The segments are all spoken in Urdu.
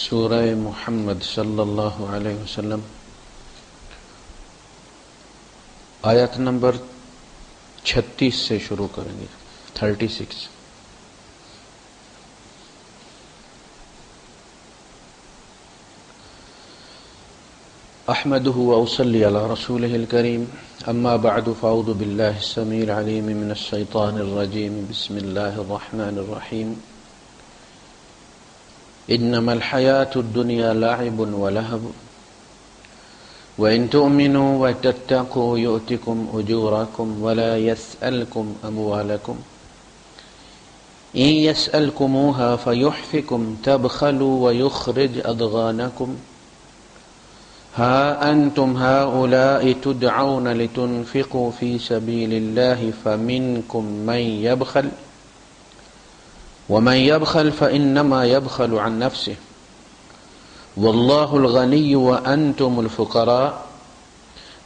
سورہ محمد صلی اللہ علیہ وسلم آیت نمبر 36 سے شروع کریں گے. 36. احمدہ واصلی علی رسولہ الکریم اما بعد فاعوذ باللہ السمیع العلیم من الشیطان الرجیم بسم اللہ الرحمن الرحیم. انما الحیاة الدنیا لعب ولہو وَإِن تُؤْمِنُوا وَتَتَّقُوا يُؤْتِكُمْ أُجُورَكُمْ وَلَا يَسْأَلْكُمْ أَمْوَالَكُمْ إِن يَسْأَلْكُمُوهَا فَيُحْفِكُمْ تَبْخَلُوا وَيُخْرِجْ أَضْغَانَكُمْ هَا أَنْتُمْ هَؤُلَاءِ تُدْعَوْنَ لِتُنْفِقُوا فِي سَبِيلِ اللَّهِ فَمِنْكُمْ مَنْ يَبْخَلُ وَمَنْ يَبْخَلْ فَإِنَّمَا يَبْخَلُ عَنْ نَفْسِهِ وَاللَّهُ الْغَنِيُّ وَأَنْتُمُ الْفُقَرَاءُ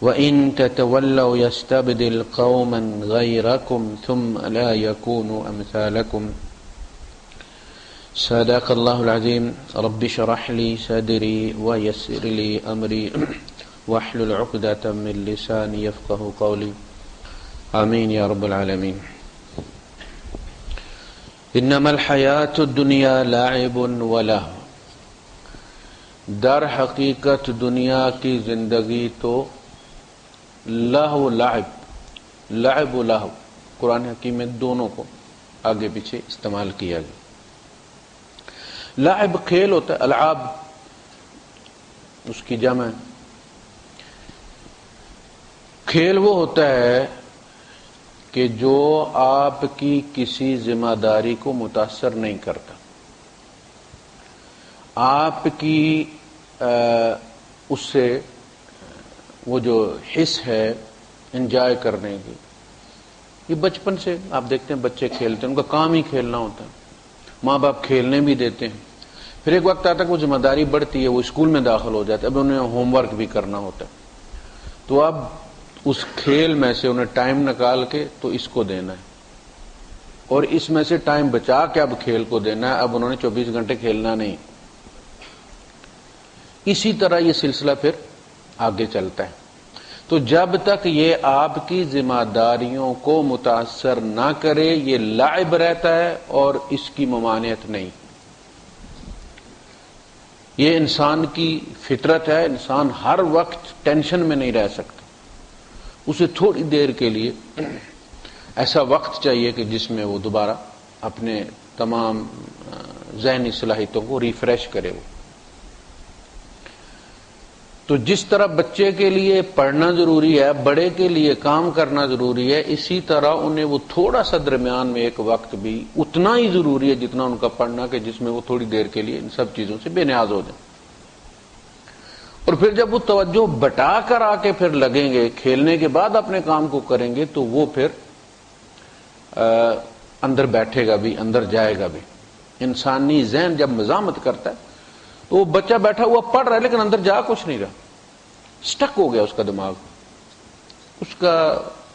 وَإِن تَتَوَلَّوْا يَسْتَبْدِلْ قَوْمًا غَيْرَكُمْ ثُمَّ لَا يَكُونُوا أَمْثَالَكُمْ. صدق اللہ العظیم. رب اشرح لي صدري ويسر لي أمري واحلل عقدة من لساني يفقهوا قولي. آمین یا رب العالمین. انما الحیاة الدنیا لعب ولہو. در حقیقت دنیا کی زندگی تو لہو لعب و لہو قرآن حکیم میں دونوں کو آگے پیچھے استعمال کیا گیا. لعب کھیل ہوتا ہے، العاب اس کی جمع ہے. کھیل وہ ہوتا ہے کہ جو آپ کی کسی ذمہ داری کو متاثر نہیں کرتا، آپ کی اس سے وہ جو حص ہے انجوائے کرنے کی. یہ بچپن سے آپ دیکھتے ہیں بچے کھیلتے ہیں، ان کا کام ہی کھیلنا ہوتا ہے. ماں باپ کھیلنے بھی دیتے ہیں. پھر ایک وقت آتا ہے کہ وہ ذمہ داری بڑھتی ہے، وہ اسکول میں داخل ہو جاتے ہیں، اب انہیں ہوم ورک بھی کرنا ہوتا ہے. تو اب اس کھیل میں سے انہیں ٹائم نکال کے تو اس کو دینا ہے، اور اس میں سے ٹائم بچا کے اب کھیل کو دینا ہے. اب انہوں نے 24 گھنٹے کھیلنا نہیں. اسی طرح یہ سلسلہ پھر آگے چلتا ہے. تو جب تک یہ آپ کی ذمہ داریوں کو متاثر نہ کرے یہ لعب رہتا ہے اور اس کی ممانعت نہیں. یہ انسان کی فطرت ہے. انسان ہر وقت ٹینشن میں نہیں رہ سکتا. اسے تھوڑی دیر کے لیے ایسا وقت چاہیے کہ جس میں وہ دوبارہ اپنے تمام ذہنی صلاحیتوں کو ریفریش کرے. وہ تو جس طرح بچے کے لیے پڑھنا ضروری ہے، بڑے کے لیے کام کرنا ضروری ہے، اسی طرح انہیں وہ تھوڑا سا درمیان میں ایک وقت بھی اتنا ہی ضروری ہے جتنا ان کا پڑھنا، کہ جس میں وہ تھوڑی دیر کے لیے ان سب چیزوں سے بے نیاز ہو جائیں. اور پھر جب وہ توجہ بٹا کر آ کے پھر لگیں گے کھیلنے کے بعد اپنے کام کو کریں گے تو وہ پھر اندر بیٹھے گا بھی، اندر جائے گا بھی. انسانی ذہن جب مزاحمت کرتا ہے تو وہ بچہ بیٹھا ہوا پڑھ رہا ہے لیکن اندر جا کچھ نہیں رہا، سٹک ہو گیا اس کا دماغ. اس کا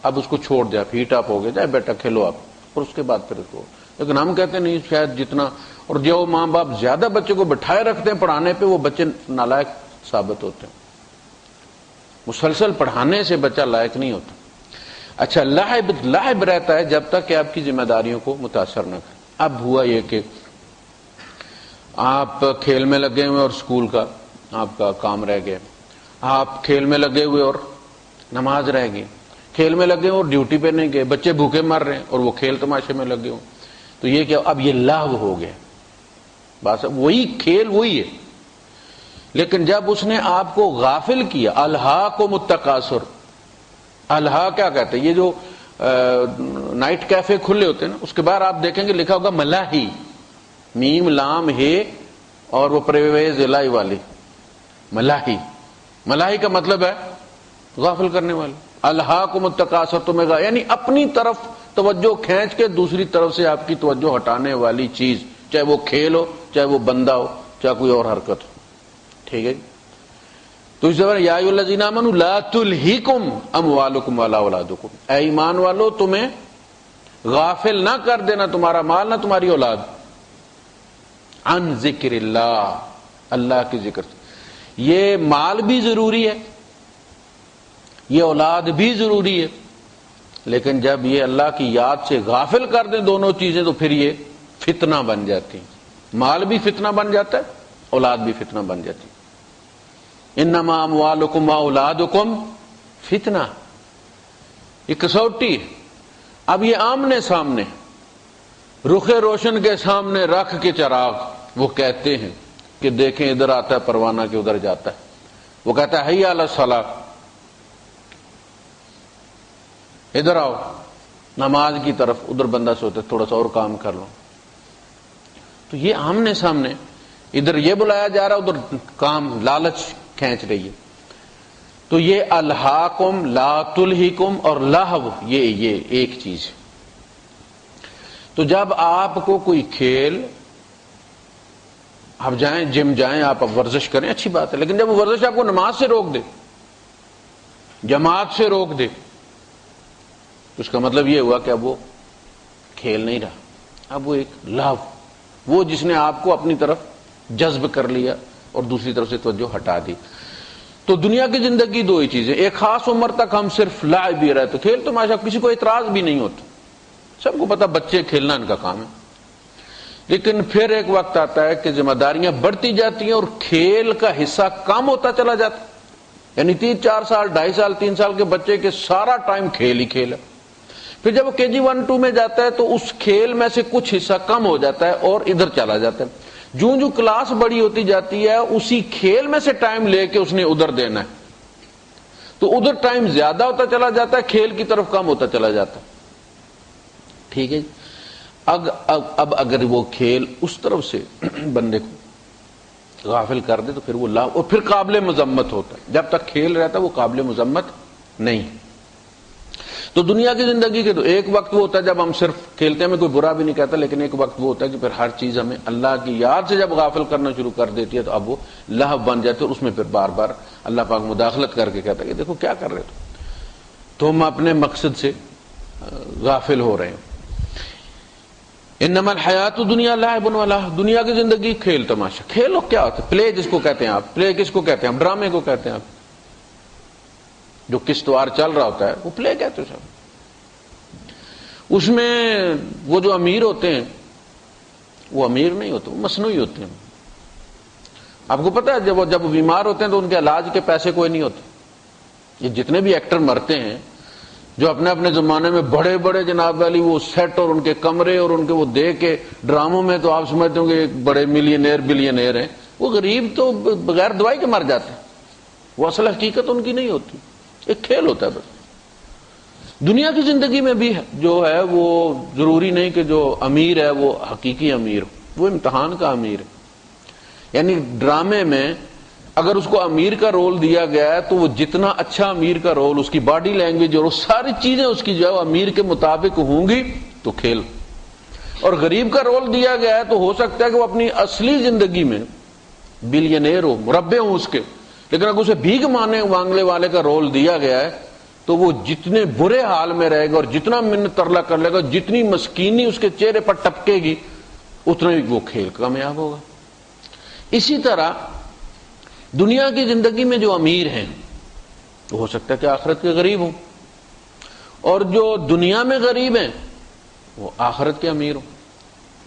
اب اس کو چھوڑ دیا، ہیٹ اپ ہو گیا، جائے بیٹا کھیلو آپ، اور اس کے بعد پھر اس کو. لیکن ہم کہتے ہیں نہیں، شاید جتنا، اور جو ماں باپ زیادہ بچے کو بٹھائے رکھتے ہیں پڑھانے پہ وہ بچے نالائق ثابت ہوتے ہیں. مسلسل پڑھانے سے بچہ لائق نہیں ہوتا. اچھا، لعب رہتا ہے جب تک کہ آپ کی ذمہ داریوں کو متاثر نہ کرے. اب ہوا یہ کہ آپ کھیل میں لگے ہوئے اور اسکول کا آپ کا کام رہ گیا، آپ کھیل میں لگے ہوئے اور نماز رہ گئی، کھیل میں لگے اور ڈیوٹی پہ نہیں گئے، بچے بھوکے مر رہے ہیں اور وہ کھیل تماشے میں لگے ہوں. تو یہ کیا، اب یہ لہو ہو گیا. بس وہی کھیل وہی ہے، لیکن جب اس نے آپ کو غافل کیا. الہاکم التکاثر. الہا کیا کہتے ہیں؟ یہ جو نائٹ کیفے کھلے ہوتے ہیں نا، اس کے بعد آپ دیکھیں گے لکھا ہوگا ملاہی، میم لام ہے اور وہ پرویز الہی والی ملاہی. ملاہی کا مطلب ہے غافل کرنے والے. الہاکم التکاثر، تمہیں یعنی اپنی طرف توجہ کھینچ کے دوسری طرف سے آپ کی توجہ ہٹانے والی چیز، چاہے وہ کھیل ہو، چاہے وہ بندہ ہو، چاہے کوئی اور حرکت ہو. ٹھیک ہے. تو اس طرح یا ایھا الذین آمنوا لا تلہکم اموالکم ولا اولادکم، اے ایمان والو تمہیں غافل نہ کر دینا تمہارا مال نہ تمہاری اولاد، عن ذکر اللہ، اللہ کی ذکر سے. یہ مال بھی ضروری ہے, یہ اولاد بھی ضروری ہے, لیکن جب یہ اللہ کی یاد سے غافل کر دیں دونوں چیزیں تو پھر یہ فتنہ بن جاتی ہیں. مال بھی فتنہ بن جاتا ہے, اولاد بھی فتنہ بن جاتی ہے. انما اموالکم واولادکم فتنہ, یہ کسوٹی ہے. اب یہ آمنے سامنے رخ روشن کے سامنے رکھ کے چراغ وہ کہتے ہیں کہ دیکھیں ادھر آتا ہے پروانہ کہ ادھر جاتا ہے. وہ کہتا ہے حی علی الصلاۃ, ادھر آؤ نماز کی طرف, ادھر بندہ سوتا ہے تھوڑا سا اور کام کر لو. تو یہ آمنے سامنے, ادھر یہ بلایا جا رہا ادھر کام لالچ کھینچ رہی ہے. تو یہ الہاکم لا تلہکم اور لہو یہ ایک چیز ہے. تو جب آپ کو کوئی کھیل, آپ جائیں جم جائیں, آپ ورزش کریں, اچھی بات ہے, لیکن جب وہ ورزش آپ کو نماز سے روک دے, جماعت سے روک دے, تو اس کا مطلب یہ ہوا کہ اب وہ کھیل نہیں رہا, اب وہ ایک لہو, وہ جس نے آپ کو اپنی طرف جذب کر لیا اور دوسری طرف سے توجہ ہٹا دی. تو دنیا کی زندگی دو ہی چیزیں, ایک خاص عمر تک ہم صرف لعب بھی رہتے, کھیل تماشا, کسی کو اعتراض بھی نہیں ہوتا, سب کو پتا بچے کھیلنا ان کا کام ہے. لیکن پھر ایک وقت آتا ہے کہ ذمہ داریاں بڑھتی جاتی ہیں اور کھیل کا حصہ کم ہوتا چلا جاتا ہے. یعنی 3-4 سال 2.5 سال 3 سال کے بچے کے سارا ٹائم کھیل ہی کھیل ہے. پھر جب وہ KG 1-2 میں جاتا ہے تو اس کھیل میں سے کچھ حصہ کم ہو جاتا ہے اور ادھر چلا جاتا ہے. جو کلاس بڑی ہوتی جاتی ہے اسی کھیل میں سے ٹائم لے کے اس نے ادھر دینا ہے, تو ادھر ٹائم زیادہ ہوتا چلا جاتا ہے, کھیل کی طرف کم ہوتا چلا جاتا ہے. ٹھیک ہے. اب اگر وہ کھیل اس طرف سے بندے کو غافل کر دے تو پھر وہ اور پھر قابل مذمت ہوتا ہے. جب تک کھیل رہتا ہے وہ قابل مذمت نہیں. تو دنیا کی زندگی کے تو ایک وقت وہ ہوتا ہے جب ہم صرف کھیلتے ہیں, میں کوئی برا بھی نہیں کہتا, لیکن ایک وقت وہ ہوتا ہے کہ پھر ہر چیز ہمیں اللہ کی یاد سے جب غافل کرنا شروع کر دیتی ہے تو اب وہ لہو بن جاتے ہیں, اور اس میں پھر بار بار اللہ پاک مداخلت کر کے کہتا ہے کہ دیکھو کیا کر رہے تم اپنے مقصد سے غافل ہو رہے ہیں. انما الحیات دنیا لعب و لہو, دنیا کی زندگی کھیل تماشا. کھیلو کیا ہوتا ہے؟ پلے جس کو کہتے ہیں آپ, پلے کس کو کہتے ہیں ہم؟ ڈرامے کو کہتے ہیں آپ. جو قسطوار چل رہا ہوتا ہے وہ پلے کہتے ہیں سب. اس میں وہ جو امیر ہوتے ہیں وہ امیر نہیں ہوتے, وہ مصنوعی ہوتے ہیں. آپ کو پتا ہے جب وہ بیمار ہوتے ہیں تو ان کے علاج کے پیسے کوئی نہیں ہوتے. یہ جتنے بھی ایکٹر مرتے ہیں جو اپنے اپنے زمانے میں بڑے بڑے جناب والی وہ سیٹ اور ان کے کمرے اور ان کے وہ دے کے ڈراموں میں, تو آپ سمجھتے ہوں کہ بڑے ملینئر بلینئر ہیں. وہ غریب تو بغیر دوائی کے مر جاتے ہیں. وہ اصل حقیقت ان کی نہیں ہوتی, ایک کھیل ہوتا ہے بس. دنیا کی زندگی میں بھی جو ہے وہ ضروری نہیں کہ جو امیر ہے وہ حقیقی امیر ہو, وہ امتحان کا امیر ہے. یعنی ڈرامے میں اگر اس کو امیر کا رول دیا گیا ہے تو وہ جتنا اچھا امیر کا رول, اس کی باڈی لینگویج اور ساری چیزیں اس کی جو ہے امیر کے مطابق ہوں گی تو کھیل. اور غریب کا رول دیا گیا ہے تو ہو سکتا ہے کہ وہ اپنی اصلی زندگی میں بلینئر ہو, مربع ہوں اس کے, لیکن اگر اسے بھیک مانگنے والے کا رول دیا گیا ہے تو وہ جتنے برے حال میں رہے گا اور جتنا منت ترلا کر لے گا, جتنی مسکینی اس کے چہرے پر ٹپکے گی, اتنا ہی وہ کھیل کامیاب ہوگا. اسی طرح دنیا کی زندگی میں جو امیر ہیں تو ہو سکتا ہے کہ آخرت کے غریب ہوں, اور جو دنیا میں غریب ہیں وہ آخرت کے امیر ہوں.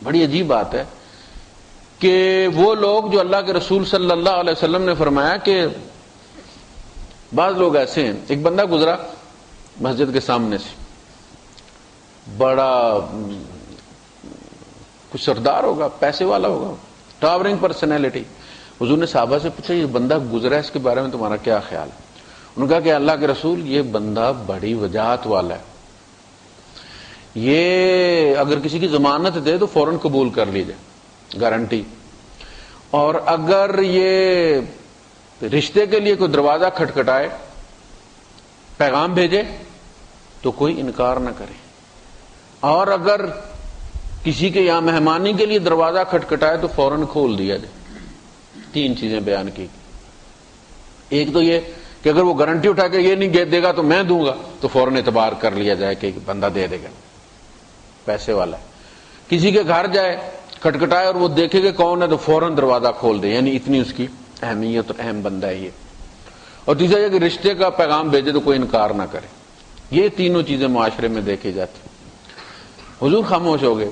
بڑی عجیب بات ہے کہ وہ لوگ جو اللہ کے رسول صلی اللہ علیہ وسلم نے فرمایا کہ بعض لوگ ایسے ہیں, ایک بندہ گزرا مسجد کے سامنے سے, بڑا کچھ سردار ہوگا, پیسے والا ہوگا, ٹاورنگ پرسنالٹی. حضور نے صحابہ سے پوچھا یہ بندہ گزرا ہے, اس کے بارے میں تمہارا کیا خیال ہے؟ انہوں نے کہا کہ اللہ کے رسول یہ بندہ بڑی وجاہت والا ہے, یہ اگر کسی کی ضمانت دے تو فوراً قبول کر لیجئے, گارنٹی. اور اگر یہ رشتے کے لیے کوئی دروازہ کھٹکھٹائے, پیغام بھیجے تو کوئی انکار نہ کرے, اور اگر کسی کے یہاں مہمانی کے لیے دروازہ کھٹکھٹائے تو فوراً کھول دیا جائے. 3 چیزیں بیان کی. ایک تو یہ کہ اگر وہ گارنٹی اٹھا کے یہ نہیں دے گا تو میں دوں گا تو فوراً اعتبار کر لیا جائے کہ بندہ دے دے گا, پیسے والا ہے. کسی کے گھر جائے, کھٹکھٹائے اور وہ دیکھے کہ کون ہے تو فوراً دروازہ کھول دے، یعنی اتنی اس کی اہمیت اور اہم بندہ ہے یہ۔ اور تیسرا یہ کہ رشتے کا پیغام بھیجے تو کوئی انکار نہ کرے۔ یہ تینوں چیزیں معاشرے میں دیکھی جاتی۔ حضور خاموش ہو گئے۔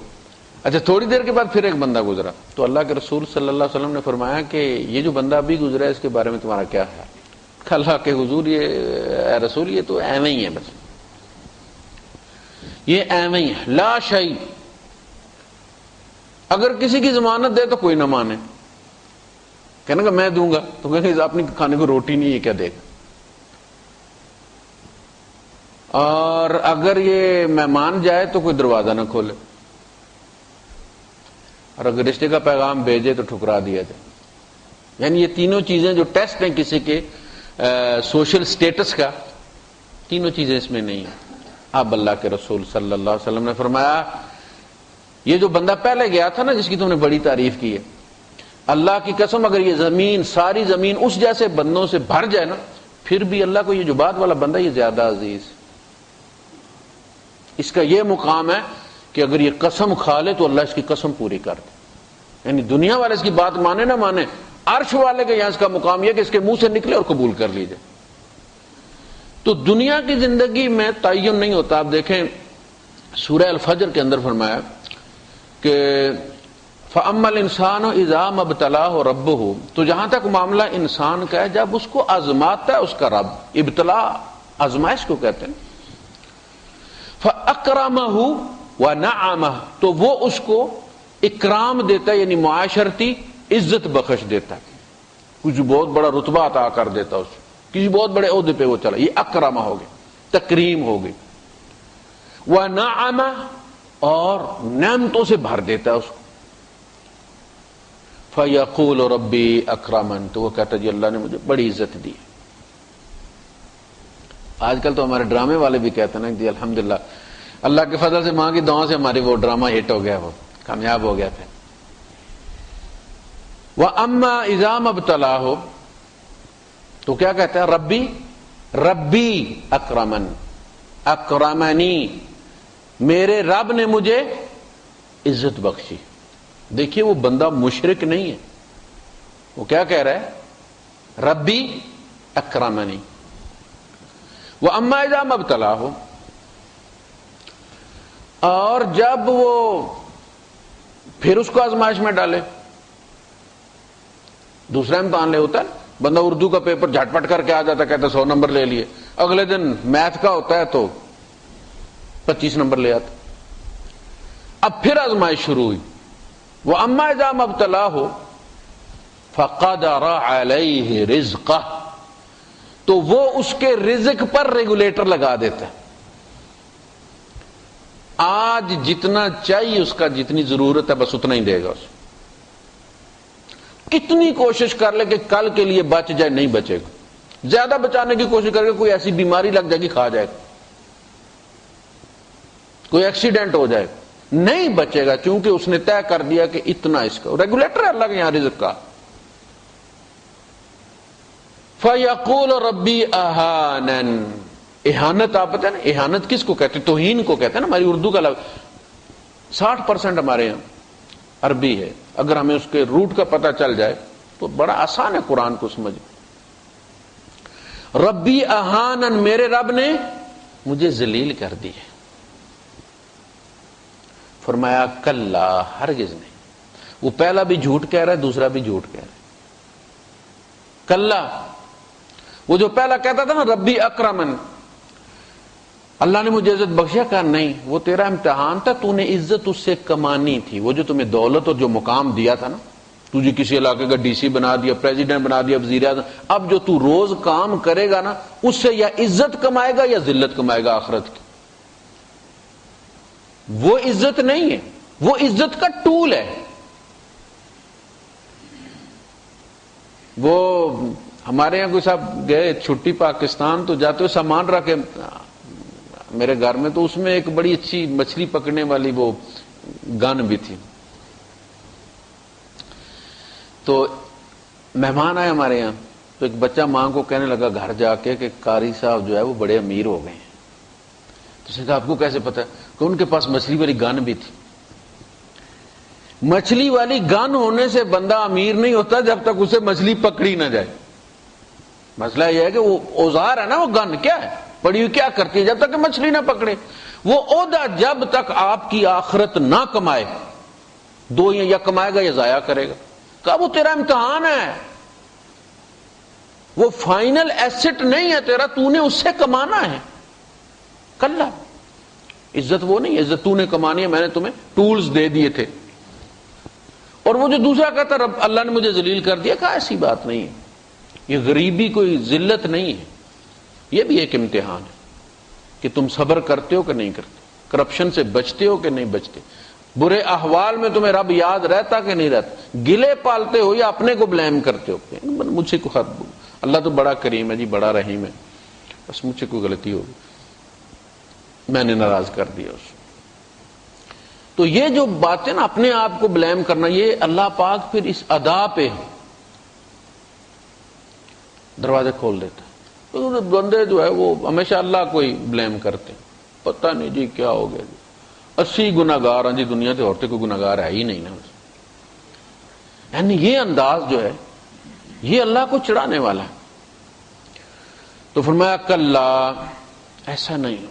اچھا تھوڑی دیر کے بعد پھر ایک بندہ گزرا، تو اللہ کے رسول صلی اللہ علیہ وسلم نے فرمایا کہ یہ جو بندہ ابھی گزرا ہے اس کے بارے میں تمہارا کیا خیال؟ اللہ کے حضور یہ اے رسول یہ تو ایویں ہی ہے، بس یہ ایویں ہی ہے، لا شیء، اگر کسی کی ضمانت دے تو کوئی نہ مانے، کہنے کا میں دوں گا تو کہیں گے اپنی کھانے کو روٹی نہیں ہے کیا دے گا، اور اگر یہ مہمان جائے تو کوئی دروازہ نہ کھولے، اور اگر رشتے کا پیغام بھیجے تو ٹھکرا دیا جائے۔ یعنی یہ تینوں چیزیں جو ٹیسٹ ہیں کسی کے سوشل سٹیٹس کا، تینوں چیزیں اس میں نہیں ہیں۔ اب اللہ کے رسول صلی اللہ علیہ وسلم نے فرمایا یہ جو بندہ پہلے گیا تھا نا جس کی تم نے بڑی تعریف کی ہے، اللہ کی قسم اگر یہ زمین ساری زمین اس جیسے بندوں سے بھر جائے نا، پھر بھی اللہ کو یہ جو بعد والا بندہ یہ زیادہ عزیز، اس کا یہ مقام ہے کہ اگر یہ قسم کھا لے تو اللہ اس کی قسم پوری کر دے۔ یعنی دنیا والے اس کی بات مانے نہ مانے، عرش والے کا یہاں اس کا مقام یہ کہ اس کے منہ سے نکلے اور قبول کر لیجئے۔ تو دنیا کی زندگی میں تعین نہیں ہوتا۔ آپ دیکھیں سورہ الفجر کے اندر فرمایا کہ فَأَمَّا الْإِنسَانُ إِذَا مَا ابْتَلَاهُ رَبُّهُ، تو جہاں تک معاملہ انسان کا ہے جب اس کو آزماتا ہے اس کا رب، ابتلا آزمائش کو کہتے ہیں، فَأَكْرَمَهُ وَنَعَمَهُ، تو وہ اس کو اکرام دیتا ہے، یعنی معاشرتی عزت بخش دیتا ہے، کچھ بہت بڑا رتبہ عطا کر دیتا ہے، اس کسی بہت بڑے عہدے پہ وہ چلا، یہ اکرمہ ہو گئی، تکریم ہو گئی، وَنَعَمَهُ، اور نعمتوں سے بھر دیتا ہے اس کو، فَيَقُولُ رَبِّي أَكْرَمَنِ، تو وہ کہتا ہے جی اللہ نے مجھے بڑی عزت دی۔ آج کل تو ہمارے ڈرامے والے بھی کہتے ہیں نا جی الحمدللہ اللہ کے فضل سے ماں کی دعا سے ہماری وہ ڈرامہ ہٹ ہو گیا، وہ کامیاب ہو گیا تھا۔ وَأَمَّا إِذَا مَا ابْتَلَاهُ، تو کیا کہتا ہے ربی اکرمن، اکرمنی، میرے رب نے مجھے عزت بخشی۔ دیکھیے وہ بندہ مشرک نہیں ہے، وہ کیا کہہ رہا ہے ربی اکرمنی۔ وَأَمَّا إِذَا مَا ابْتَلَاهُ، اور جب وہ پھر اس کو آزمائش میں ڈالے، دوسرا امتحان لے ہوتا ہے، بندہ اردو کا پیپر جھٹ پٹ کر کے آ جاتا ہے، کہتا 100 نمبر لے لیے، اگلے دن میتھ کا ہوتا ہے تو 25 نمبر لے آتا۔ اب پھر آزمائش شروع ہوئی، وَأَمَّا إِذَا مَا ابْتَلَاهُ فَقَدَرَ عَلَيْهِ رِزْقَهُ، تو وہ اس کے رزق پر ریگولیٹر لگا دیتا ہے۔ آج جتنا چاہیے اس کا جتنی ضرورت ہے بس اتنا ہی دے گا اس، کتنی کوشش کر لے کہ کل کے لیے بچ جائے نہیں بچے گا، زیادہ بچانے کی کوشش کر کے کوئی ایسی بیماری لگ جائے گی کھا جائے گا، کوئی ایکسیڈنٹ ہو جائے گا، نہیں بچے گا، چونکہ اس نے طے کر دیا کہ اتنا اس کا ریگولیٹر ہے اللہ کے یہاں رزق کا۔ فَيَقُولُ رَبِّي أَهَانَنِ، اہانت آپ پتہ ہے نا اہانت کس کو کہتے ہیں؟ توہین کو کہتے ہیں نا، ہماری اردو کا لفظ 60% ہمارے یہاں عربی ہے، اگر ہمیں اس کے روٹ کا پتہ چل جائے تو بڑا آسان ہے قرآن کو سمجھ۔ ربی اہانن، میرے رب نے مجھے ذلیل کر دی ہے۔ فرمایا کلا، ہرگز نہیں، وہ پہلا بھی جھوٹ کہہ رہا ہے دوسرا بھی جھوٹ کہہ رہا ہے۔ کلا، وہ جو پہلا کہتا تھا نا ربی اکرمن، اللہ نے مجھے عزت بخشیا، کہا نہیں، وہ تیرا امتحان تھا، تو نے عزت اس سے کمانی تھی، وہ جو تمہیں دولت اور جو مقام دیا تھا نا، تجھے کسی علاقے کا ڈی سی بنا دیا، پریزیڈنٹ بنا دیا، وزیر اعظم، اب جو تو روز کام کرے گا نا اس سے یا عزت کمائے گا یا ذلت کمائے گا آخرت کی۔ وہ عزت نہیں ہے، وہ عزت کا ٹول ہے۔ وہ ہمارے یہاں کوئی صاحب گئے چھٹی پاکستان، تو جاتے ہوئے سامان رکھ کے میرے گھر میں، تو اس میں ایک بڑی اچھی مچھلی پکڑنے والی وہ گن بھی تھی۔ تو مہمان آئے ہمارے یہاں، تو ایک بچہ ماں کو کہنے لگا گھر جا کے کہ قاری صاحب جو ہے وہ بڑے امیر ہو گئے ہیں۔ تو اس نے کہا آپ کو کیسے پتا ہے؟ کہ ان کے پاس مچھلی والی گن بھی تھی۔ مچھلی والی گن ہونے سے بندہ امیر نہیں ہوتا جب تک اسے مچھلی پکڑی نہ جائے. مسئلہ یہ ہے کہ وہ اوزار ہے نا، وہ گن کیا ہے، پڑی ہوئی کیا کرتی ہے جب تک کہ مچھلی نہ پکڑے. وہ عہدہ جب تک آپ کی آخرت نہ کمائے، دو یا کمائے گا یا ضائع کرے گا. کہا وہ تیرا امتحان ہے، وہ فائنل ایسٹ نہیں ہے تیرا، تو نے اس سے کمانا ہے. کلا، عزت وہ نہیں ہے، عزت تو نے کمانی ہے، میں نے تمہیں ٹولز دے دیے تھے. اور وہ جو دوسرا کہتا رب اللہ نے مجھے ذلیل کر دیا، کہا ایسی بات نہیں ہے، یہ غریبی کوئی ذلت نہیں ہے، یہ بھی ایک امتحان ہے کہ تم صبر کرتے ہو کہ نہیں کرتے، کرپشن سے بچتے ہو کہ نہیں بچتے، برے احوال میں تمہیں رب یاد رہتا کہ نہیں رہتا، گلے پالتے ہو یا اپنے کو بلیم کرتے ہو. مجھ سے کوئی خط، اللہ تو بڑا کریم ہے جی، بڑا رحیم ہے، بس مجھ سے کوئی غلطی ہوگی، میں نے ناراض کر دیا اس. تو یہ جو باتیں نا اپنے آپ کو بلیم کرنا، یہ اللہ پاک پھر اس ادا پہ دروازے کھول دیتا ہے. تو بندے جو ہے وہ ہمیشہ اللہ کو ہی بلیم کرتے ہیں، پتہ نہیں جی کیا ہو گیا جی، 80 گناہگار ہیں جی دنیا سے، عورتیں کوئی گناہگار ہے ہی نہیں نا. یعنی یہ انداز جو ہے یہ اللہ کو چڑھانے والا ہے. تو فرمایا کلا، ایسا نہیں،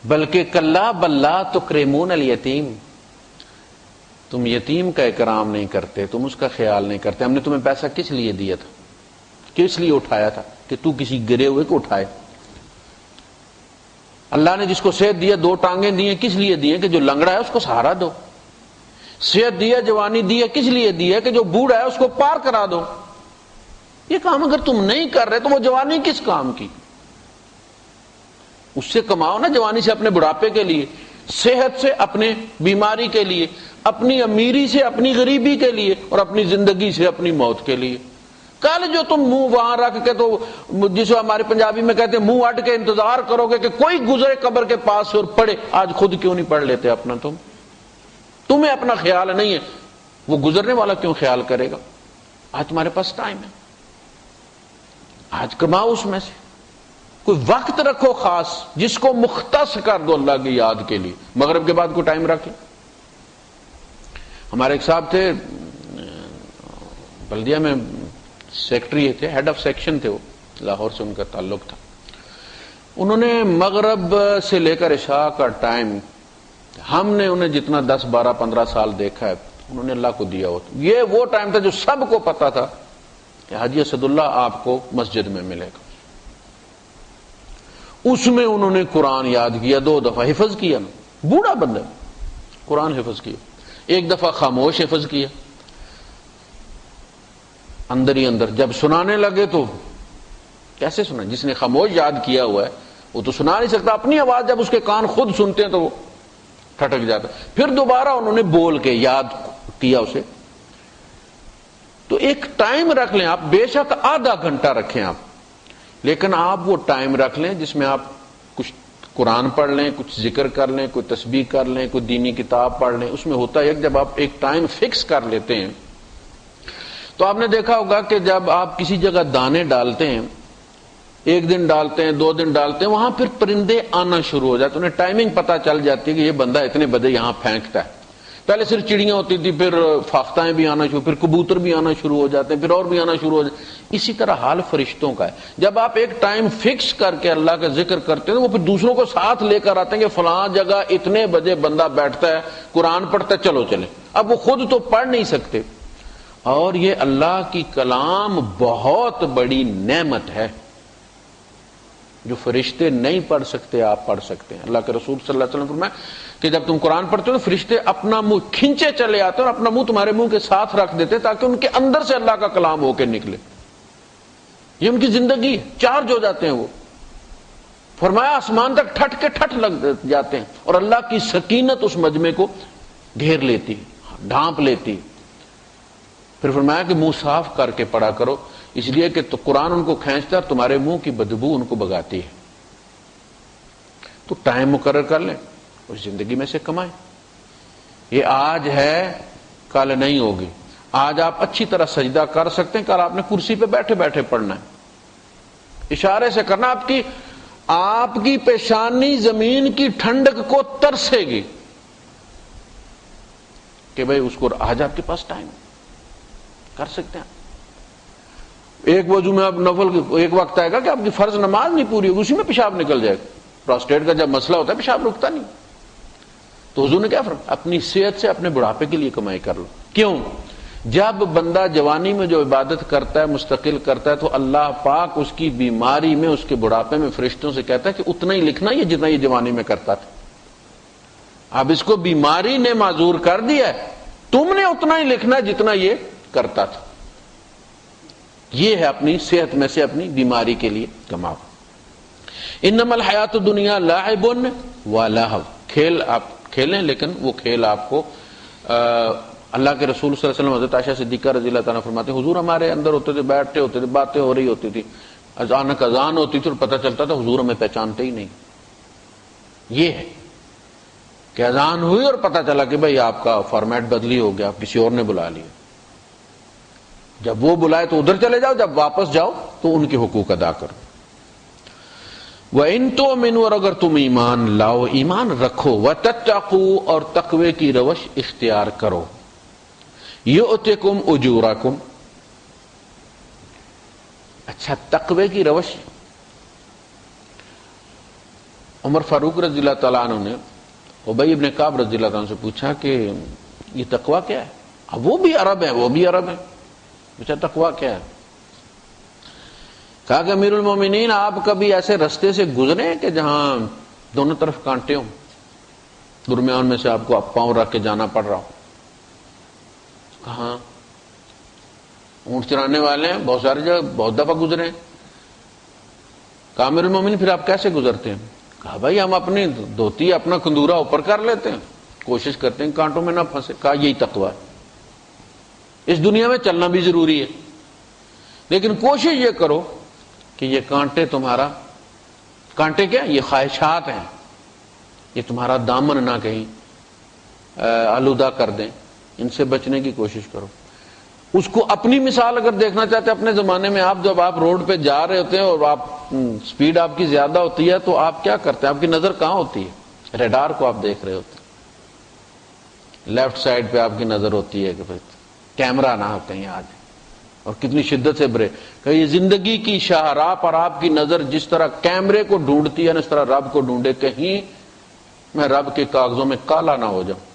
بلکہ کلا بل لا تکرمون الیتیم، تم یتیم کا اکرام نہیں کرتے، تم اس کا خیال نہیں کرتے. ہم نے تمہیں پیسہ کس لیے دیا تھا، کس لیے اٹھایا تھا، کہ تو کسی گرے ہوئے کو اٹھائے. اللہ نے جس کو صحت دیا، 2 ٹانگیں دی ہیں، کس لیے دی ہیں کہ جو لنگڑا ہے اس کو سہارا دو. صحت دیا، جوانی دی ہے، کس لیے دی ہے کہ جو بوڑھا ہے اس کو پار کرا دو. یہ کام اگر تم نہیں کر رہے تو وہ جوانی کس کام کی؟ اس سے کماؤ نا، جوانی سے اپنے بڑھاپے کے لیے، صحت سے اپنے بیماری کے لیے، اپنی امیری سے اپنی غریبی کے لیے، اور اپنی زندگی سے اپنی موت کے لیے. کل جو تم منہ وہاں رکھ کے، تو جسے ہمارے پنجابی میں کہتے ہیں منہ اٹ کے انتظار کرو گے کہ کوئی گزرے قبر کے پاس سے اور پڑھے، آج خود کیوں نہیں پڑھ لیتے اپنا؟ تمہیں اپنا خیال نہیں ہے، وہ گزرنے والا کیوں خیال کرے گا؟ آج تمہارے پاس ٹائم ہے، آج کماؤ اس میں سے، کوئی وقت رکھو خاص جس کو مختص کر دو اللہ کی یاد کے لیے. مغرب کے بعد کوئی ٹائم رکھ لیں. ہمارے ایک صاحب تھے بلدیہ میں، سیکٹری تھے، ہیڈ آف سیکشن تھے، وہ لاہور سے ان کا تعلق تھا. انہوں نے مغرب سے لے کر عشاء کا ٹائم، ہم نے انہیں جتنا 10 12 15 سال دیکھا ہے، انہوں نے اللہ کو دیا ہوتا. یہ وہ ٹائم تھا جو سب کو پتا تھا کہ حاجی اسد اللہ آپ کو مسجد میں ملے گا. اس میں انہوں نے قرآن یاد کیا، 2 دفعہ حفظ کیا نا، بوڑھا بندہ قرآن حفظ کیا، 1 دفعہ خاموش حفظ کیا. اندر ہی اندر جب سنانے لگے تو کیسے سنا؟ جس نے خاموش یاد کیا ہوا ہے وہ تو سنا نہیں سکتا، اپنی آواز جب اس کے کان خود سنتے ہیں تو وہ ٹھٹک جاتا. پھر دوبارہ انہوں نے بول کے یاد کیا اسے. تو ایک ٹائم رکھ لیں آپ، بے شک آدھا گھنٹہ رکھیں آپ، لیکن آپ وہ ٹائم رکھ لیں جس میں آپ کچھ قرآن پڑھ لیں، کچھ ذکر کر لیں، کوئی تسبیح کر لیں، کوئی دینی کتاب پڑھ لیں. اس میں ہوتا ہے جب آپ ایک ٹائم فکس کر لیتے ہیں تو آپ نے دیکھا ہوگا کہ جب آپ کسی جگہ دانے ڈالتے ہیں، 1 دن ڈالتے ہیں، 2 دن ڈالتے ہیں، وہاں پھر پرندے آنا شروع ہو جاتے ہیں. انہیں ٹائمنگ پتہ چل جاتی ہے کہ یہ بندہ اتنے بجے یہاں پھینکتا ہے. پہلے صرف چڑیاں ہوتی تھی، پھر فاختائیں بھی آنا شروع، پھر کبوتر بھی آنا شروع ہو جاتے ہیں، پھر اور بھی آنا شروع ہو جاتے ہیں. اسی طرح حال فرشتوں کا ہے. جب آپ ایک ٹائم فکس کر کے اللہ کا ذکر کرتے ہیں وہ پھر دوسروں کو ساتھ لے کر آتے ہیں کہ فلاں جگہ اتنے بجے بندہ بیٹھتا ہے، قرآن پڑھتا ہے، چلو چلے. اب وہ خود تو پڑھ نہیں سکتے، اور یہ اللہ کی کلام بہت بڑی نعمت ہے جو فرشتے نہیں پڑھ سکتے، آپ پڑھ سکتے ہیں. اللہ کے رسول صلی اللہ علیہ وسلم فرمایا کہ جب تم قرآن پڑھتے ہو تو فرشتے اپنا منہ کھینچے چلے آتے ہیں اور اپنا منہ تمہارے منہ کے ساتھ رکھ دیتے تاکہ ان کے اندر سے اللہ کا کلام ہو کے نکلے. یہ ان کی زندگی ہے، چارج ہو جاتے ہیں وہ. فرمایا آسمان تک ٹھٹ کے ٹھٹ لگ جاتے ہیں اور اللہ کی سکینت اس مجمع کو گھیر لیتی، ڈھانپ لیتی. پھر فرمایا کہ منہ صاف کر کے پڑھا کرو، اس لیے کہ تو قرآن ان کو کھینچتا ہے اور تمہارے منہ کی بدبو ان کو بگاتی ہے. تو ٹائم مقرر کر لیں اور زندگی میں سے کمائیں. یہ آج ہے، کل نہیں ہوگی. آج آپ اچھی طرح سجدہ کر سکتے ہیں، کل آپ نے کرسی پہ بیٹھے بیٹھے پڑھنا ہے، اشارے سے کرنا. آپ کی پیشانی زمین کی ٹھنڈک کو ترسے گی. کہ بھائی اس کو آج آپ کے پاس ٹائم کر سکتے ہیں. ایک وضو میں آپ نفل ایک وقت آئے گا کہ آپ کی فرض نماز نہیں پوری ہوگی، اسی میں پیشاب نکل جائے گا. پراسٹیٹ کا جب مسئلہ ہوتا ہے پیشاب رکتا نہیں. تو حضور نے کیا فرق، اپنی صحت سے اپنے بڑھاپے کے لیے کمائی کر لو. کیوں؟ جب بندہ جوانی میں جو عبادت کرتا ہے مستقل کرتا ہے تو اللہ پاک اس کی بیماری میں اس کے بڑھاپے میں فرشتوں سے کہتا ہے کہ اتنا ہی لکھنا یہ جتنا یہ جوانی میں کرتا تھا. اب اس کو بیماری نے معذور کر دیا ہے، تم نے اتنا ہی لکھنا جتنا یہ کرتا تھا. یہ ہے اپنی صحت میں سے اپنی بیماری کے لیے کماؤ. انما الحیات الدنیا لعب و لہو، کھیل آپ کھیلیں لیکن وہ کھیل آپ کو اللہ کے رسول صلی اللہ علیہ وسلم حضرت عائشہ صدیقہ رضی اللہ تعالیٰ فرماتے ہیں حضور ہمارے اندر ہوتے تھے، بیٹھتے ہوتے تھے، باتیں ہو رہی ہوتی تھی، اچانک اذان ہوتی تھی اور پتہ چلتا تھا حضور ہمیں پہچانتے ہی نہیں. یہ ہے کہ اذان ہوئی اور پتہ چلا کہ بھئی آپ کا فارمیٹ بدلی ہو گیا، آپ کسی اور نے بلا لیا. جب وہ بلائے تو ادھر چلے جاؤ، جب واپس جاؤ تو ان کے حقوق ادا کرو. وَإِن تُؤْمِنُوا، اور اگر تم ایمان لاؤ، ایمان رکھو، وَتَتَّقُوا، اور تقوی کی روش اختیار کرو، يُؤْتِكُمْ أُجُورَكُمْ. اچھا، تقوی کی روش. عمر فاروق رضی اللہ تعالیٰ عنہ نے ابی ابن کعب رضی اللہ تعالیٰ عنہ سے پوچھا کہ یہ تقوی کیا ہے؟ اب وہ بھی عرب ہے، وہ بھی عرب ہے. پوچھا تقوی کیا ہے؟ کہا کہ امیر المومنین آپ کبھی ایسے رستے سے گزرے کہ جہاں دونوں طرف کانٹے ہوں، درمیان میں سے آپ کو پاؤں رکھ کے جانا پڑ رہا ہو؟ کہاں؟ اونٹ چرانے والے ہیں، بہت ساری جگہ بہت دفعہ گزرے ہیں. کہا امیر المومنین پھر آپ کیسے گزرتے ہیں؟ کہا بھائی ہم اپنی دھوتی اپنا کندورا اوپر کر لیتے ہیں، کوشش کرتے ہیں کانٹوں میں نہ پھنسے. کہا یہی تقوی ہے. اس دنیا میں چلنا بھی ضروری ہے لیکن کوشش یہ کرو کہ یہ کانٹے تمہارا، کانٹے کیا؟ یہ خواہشات ہیں، یہ تمہارا دامن نہ کہیں آلودہ کر دیں، ان سے بچنے کی کوشش کرو. اس کو اپنی مثال اگر دیکھنا چاہتے ہیں اپنے زمانے میں، آپ جب آپ روڈ پہ جا رہے ہوتے ہیں اور آپ سپیڈ آپ کی زیادہ ہوتی ہے تو آپ کیا کرتے ہیں؟ آپ کی نظر کہاں ہوتی ہے؟ ریڈار کو آپ دیکھ رہے ہوتے ہیں، لیفٹ سائڈ پہ آپ کی نظر ہوتی ہے کہ بھائی کیمرہ نہ ہو کہیں آ جائے، اور کتنی شدت سے بریک. کہ یہ زندگی کی شاہراہ پر آپ کی نظر جس طرح کیمرے کو ڈھونڈتی ہے نا، اس طرح رب کو ڈھونڈے، کہیں میں رب کے کاغذوں میں کالا نہ ہو جاؤں،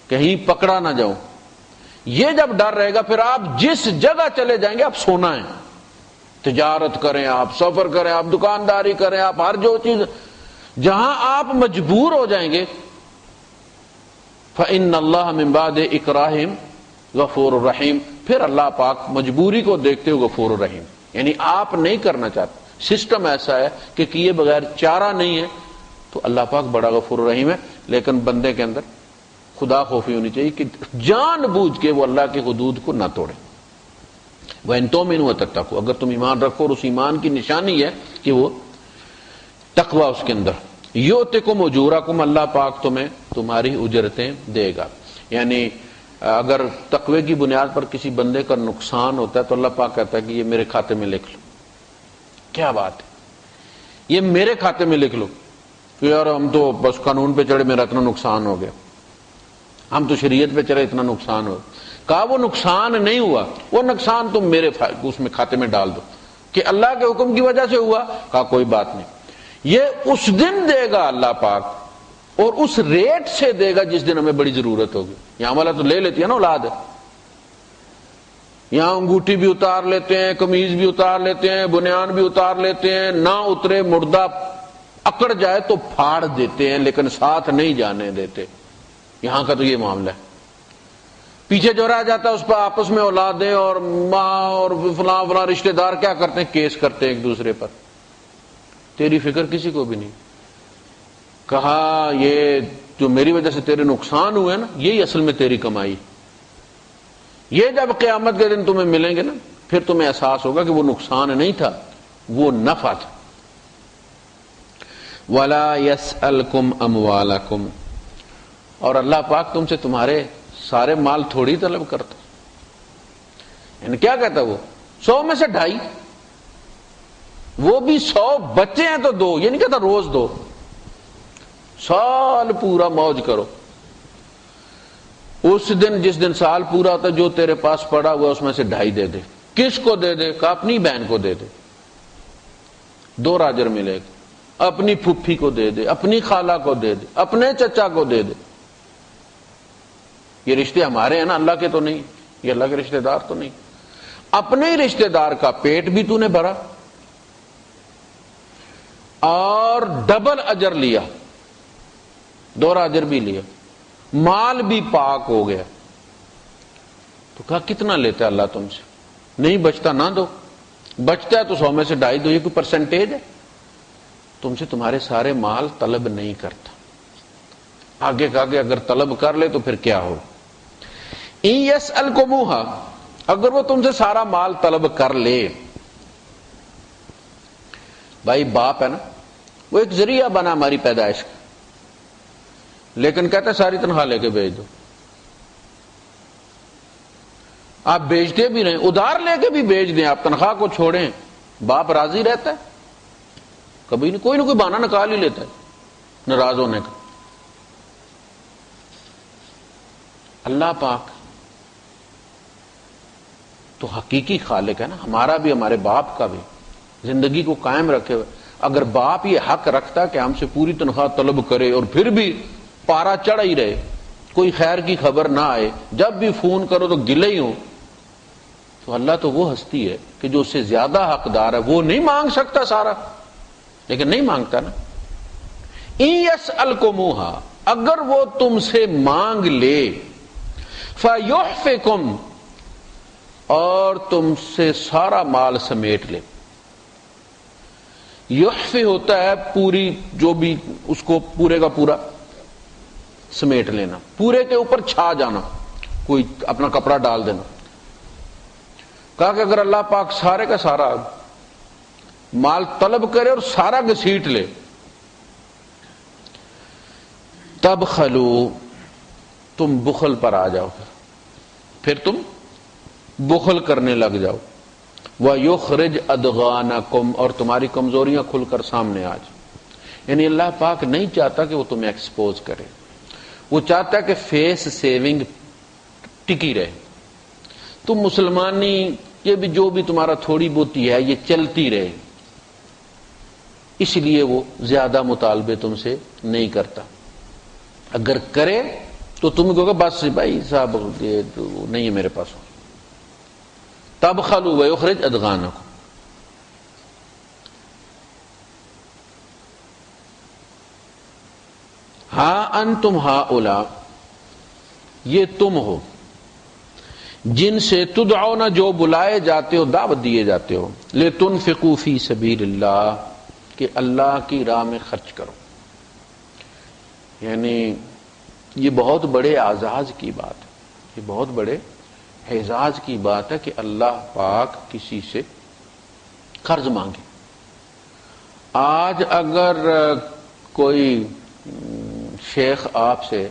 کہیں پکڑا نہ جاؤں. یہ جب ڈر رہے گا پھر آپ جس جگہ چلے جائیں گے آپ سونا ہے. تجارت کریں، آپ سفر کریں، آپ دکانداری کریں، آپ ہر جو چیز جہاں آپ مجبور ہو جائیں گے، فَإِنَّ اللَّهَ مِن بَعْدِ إِكْرَاهِمْ غَفُورٌ رَحِيمٌ. پھر اللہ پاک مجبوری کو دیکھتے ہوئے غفور الرحیم، یعنی آپ نہیں کرنا چاہتے، سسٹم ایسا ہے کہ کیے بغیر چارہ نہیں ہے، تو اللہ پاک بڑا غفور الرحیم ہے. لیکن بندے کے اندر خدا خوفی ہونی چاہیے کہ جان بوجھ کے وہ اللہ کی حدود کو نہ توڑے. وَإِن تُؤْمِنُوا وَتَتَّقُوا، اگر تم ایمان رکھو، اور اس ایمان کی نشانی ہے کہ وہ تقوی اس کے اندر. یؤتکم اجورکم، اللہ پاک تمہیں تمہاری اجرتیں دے گا. یعنی اگر تقوی کی بنیاد پر کسی بندے کا نقصان ہوتا ہے تو اللہ پاک کہتا ہے کہ یہ میرے کھاتے میں لکھ لو. کیا بات ہے، یہ میرے کھاتے میں لکھ لو. کہ یار ہم تو بس قانون پہ چڑھے، میرا اتنا نقصان ہو گیا، ہم تو شریعت پہ چڑھے، اتنا نقصان ہو. کہا وہ نقصان نہیں ہوا، وہ نقصان تم میرے اس میں کھاتے میں ڈال دو کہ اللہ کے حکم کی وجہ سے ہوا. کہا کوئی بات نہیں، یہ اس دن دے گا اللہ پاک، اور اس ریٹ سے دے گا جس دن ہمیں بڑی ضرورت ہوگی. یہاں والا تو لے لیتی ہے نا اولاد، یہاں انگوٹھی بھی اتار لیتے ہیں، قمیض بھی اتار لیتے ہیں، بنیان بھی اتار لیتے ہیں، نہ اترے مردہ اکڑ جائے تو پھاڑ دیتے ہیں لیکن ساتھ نہیں جانے دیتے. یہاں کا تو یہ معاملہ ہے. پیچھے جو رہ جاتا ہے اس پہ آپس میں اولادیں اور ماں اور فلاں فلاں رشتہ دار کیا کرتے ہیں؟ کیس کرتے ہیں ایک دوسرے پر. تیری فکر کسی کو بھی نہیں. کہا یہ جو میری وجہ سے تیرے نقصان ہوئے نا، یہی اصل میں تیری کمائی. یہ جب قیامت کے دن تمہیں ملیں گے نا، پھر تمہیں احساس ہوگا کہ وہ نقصان نہیں تھا، وہ نفع تھا. وَلَا يَسْأَلْكُمْ أَمْوَالَكُمْ، اور اللہ پاک تم سے تمہارے سارے مال تھوڑی طلب کرتا. یعنی کیا کہتا وہ 100 میں سے 2.5، وہ بھی 100 بچے ہیں تو 2، یہ نہیں کہتا روز 2، سال پورا موج کرو. اس دن جس دن سال پورا ہوتا جو تیرے پاس پڑا ہوا اس میں سے 2.5 دے دے. کس کو دے دے؟ کہ اپنی بہن کو دے دے، 2 راجر ملے گا. اپنی پھپھی کو دے دے، اپنی خالہ کو دے دے، اپنے چچا کو دے دے. یہ رشتے ہمارے ہیں نا، اللہ کے تو نہیں، یہ اللہ کے رشتے دار تو نہیں. اپنے ہی رشتے دار کا پیٹ بھی تو نے بھرا اور ڈبل اجر لیا، 2 راجر بھی لیا، مال بھی پاک ہو گیا. تو کہا کتنا لیتا ہے اللہ تم سے؟ نہیں بچتا نہ دو، بچتا ہے تو 100 میں سے 2.5 دو. یہ کوئی پرسنٹیج ہے؟ تم سے تمہارے سارے مال طلب نہیں کرتا. آگے کہا کہ اگر طلب کر لے تو پھر کیا ہو؟ ان یسألکموہا، اگر وہ تم سے سارا مال طلب کر لے. بھائی باپ ہے نا، وہ ایک ذریعہ بنا ہماری پیدائش کا، لیکن کہتا ہے ساری تنخواہ لے کے بھیج دو. آپ بیچتے بھی رہیں، ادھار لے کے بھی بیچ دیں، آپ تنخواہ کو چھوڑیں، باپ راضی رہتا ہے؟ کبھی نہیں، کوئی نہ کوئی بہانہ نکال ہی لیتا ہے ناراض ہونے کا. اللہ پاک تو حقیقی خالق ہے نا، ہمارا بھی ہمارے باپ کا بھی، زندگی کو قائم رکھے ہوئے. اگر باپ یہ حق رکھتا کہ ہم سے پوری تنخواہ طلب کرے اور پھر بھی پارا چڑھا ہی رہے، کوئی خیر کی خبر نہ آئے، جب بھی فون کرو تو گلے ہی ہوں، تو اللہ تو وہ ہستی ہے کہ جو اس سے زیادہ حقدار ہے. وہ نہیں مانگ سکتا سارا، لیکن نہیں مانگتا نا. ان یسألکموہا، اگر وہ تم سے مانگ لے، فیحفکم، اور تم سے سارا مال سمیٹ لے. یحفی ہوتا ہے پوری، جو بھی اس کو پورے کا پورا سمیٹ لینا، پورے کے اوپر چھا جانا، کوئی اپنا کپڑا ڈال دینا. کہا کہ اگر اللہ پاک سارے کا سارا مال طلب کرے اور سارا گھسیٹ لے، تب خلو، تم بخل پر آ جاؤ، پھر تم بخل کرنے لگ جاؤ. وَيُخْرِجْ أَضْغَانَكُمْ، اور تمہاری کمزوریاں کھل کر سامنے آ جائیں. یعنی اللہ پاک نہیں چاہتا کہ وہ تمہیں ایکسپوز کرے، وہ چاہتا ہے کہ فیس سیونگ ٹکی رہے. تم مسلمانی یہ بھی جو بھی تمہارا تھوڑی بہتی ہے یہ چلتی رہے، اس لیے وہ زیادہ مطالبے تم سے نہیں کرتا. اگر کرے تو تم کہو گے بس بھائی صاحب یہ نہیں ہے میرے پاس. تب خلو ویخرج ادغانکم. ہاں انتم ہؤلاء، یہ تم ہو جن سے تدعون، جو بلائے جاتے ہو، دعوت دیے جاتے ہو، لتنفقوا فی سبیل اللہ، کہ اللہ کی راہ میں خرچ کرو. یعنی یہ بہت بڑے اعزاز کی بات ہے، یہ بہت بڑے اعزاز کی بات ہے کہ اللہ پاک کسی سے قرض مانگے. آج اگر کوئی شیخ آپ سے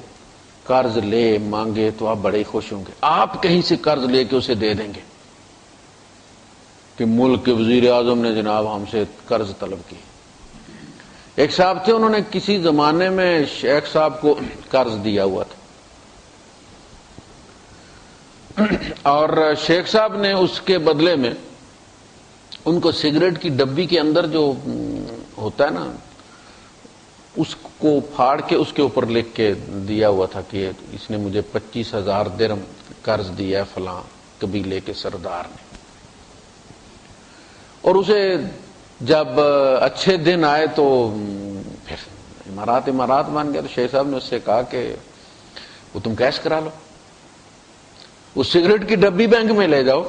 قرض لے مانگے تو آپ بڑے خوش ہوں گے. آپ کہیں سے قرض لے کے اسے دے دیں گے کہ ملک کے وزیر اعظم نے جناب ہم سے قرض طلب کی. ایک صاحب تھے، انہوں نے کسی زمانے میں شیخ صاحب کو قرض دیا ہوا تھا، اور شیخ صاحب نے اس کے بدلے میں ان کو سگریٹ کی ڈبی کے اندر جو ہوتا ہے نا، اس کو پھاڑ کے اس کے اوپر لکھ کے دیا ہوا تھا کہ اس نے مجھے 25,000 درہم قرض دیا ہے فلاں قبیلے کے سردار نے. اور اسے جب اچھے دن آئے تو پھر امارات مان گیا. تو شیخ صاحب نے اس سے کہا کہ وہ تم کیش کرا لو، اس سگریٹ کی ڈبی بینک میں لے جاؤ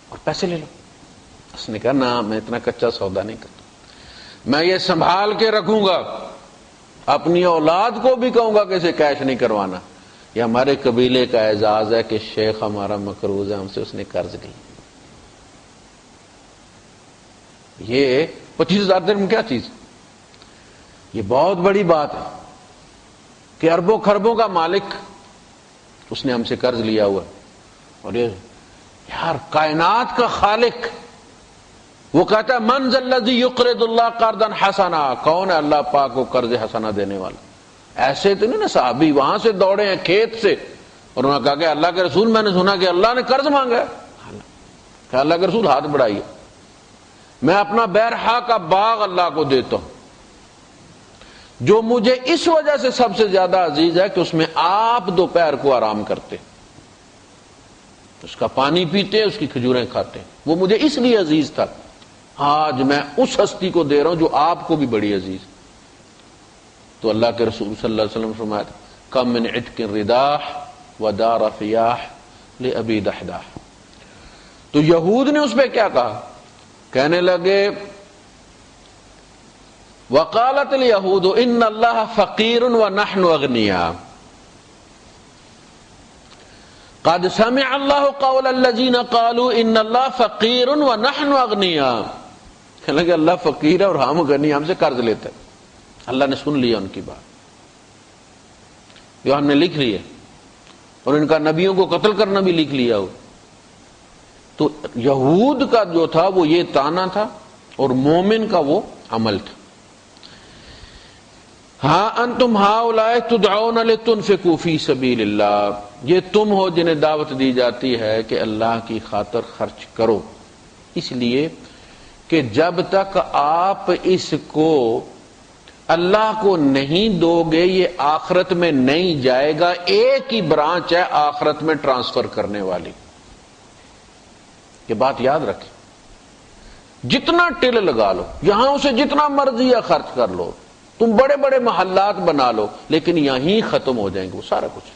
اور پیسے لے لو. اس نے کہا نہ، میں اتنا کچا سودا نہیں کرتا، میں یہ سنبھال کے رکھوں گا، اپنی اولاد کو بھی کہوں گا کہ اسے کیش نہیں کروانا. یہ ہمارے قبیلے کا اعزاز ہے کہ شیخ ہمارا مقروض ہے، ہم سے اس نے قرض لی. یہ 25,000 درہم کیا چیز، یہ بہت بڑی بات ہے کہ اربوں خربوں کا مالک اس نے ہم سے قرض لیا ہوا. اور یہ یار کائنات کا خالق، وہ کہتا ہے من ذا الذی یقرض اللہ قرضا حسنا، کون ہے اللہ پاک کو قرض حسنا دینے والا؟ ایسے تو نہیں نا صحابی وہاں سے دوڑے ہیں کھیت سے اور انہوں نے کہا کہ اللہ کے رسول میں نے سنا کہ اللہ نے قرض مانگا ہے، کہ اللہ کے رسول ہاتھ بڑھائیے، میں اپنا بیرحا کا باغ اللہ کو دیتا ہوں جو مجھے اس وجہ سے سب سے زیادہ عزیز ہے کہ اس میں آپ دوپہر کو آرام کرتے، اس کا پانی پیتے، اس کی کھجوریں کھاتے، وہ مجھے اس لیے عزیز تھا، آج میں اس ہستی کو دے رہا ہوں جو آپ کو بھی بڑی عزیز۔ تو اللہ کے رسول صلی اللہ علیہ وسلم فرمایا کم من عتق رداح ودار فیاح لأبی دحداح۔ تو یہود نے اس پہ کیا کہا، کہنے لگے وقالت الیہود ان اللہ فقیر ونحن اغنیاء قد سمع اللہ قول الذین قالوا ان اللہ فقیر ونحن اغنیاء، کہنے لگے اللہ فقیر ہے اور ہم غنی، ہم سے قرض لیتے ہیں۔ اللہ نے سن لیا ان کی بات، جو ہم نے لکھ لی ہے، اور ان کا نبیوں کو قتل کرنا بھی لکھ لیا ہو۔ تو یہود کا جو تھا وہ یہ تانا تھا اور مومن کا وہ عمل تھا۔ ہاں انتم ہؤلاء تدعون لتنفقوا فی سبیل اللہ، یہ تم ہو جنہیں دعوت دی جاتی ہے کہ اللہ کی خاطر خرچ کرو، اس لیے کہ جب تک آپ اس کو اللہ کو نہیں دو گے یہ آخرت میں نہیں جائے گا۔ ایک ہی برانچ ہے آخرت میں ٹرانسفر کرنے والی، یہ بات یاد رکھیں۔ جتنا ٹل لگا لو، یہاں اسے جتنا مرضی ہے خرچ کر لو، تم بڑے بڑے محلات بنا لو، لیکن یہیں ختم ہو جائیں گے وہ سارا کچھ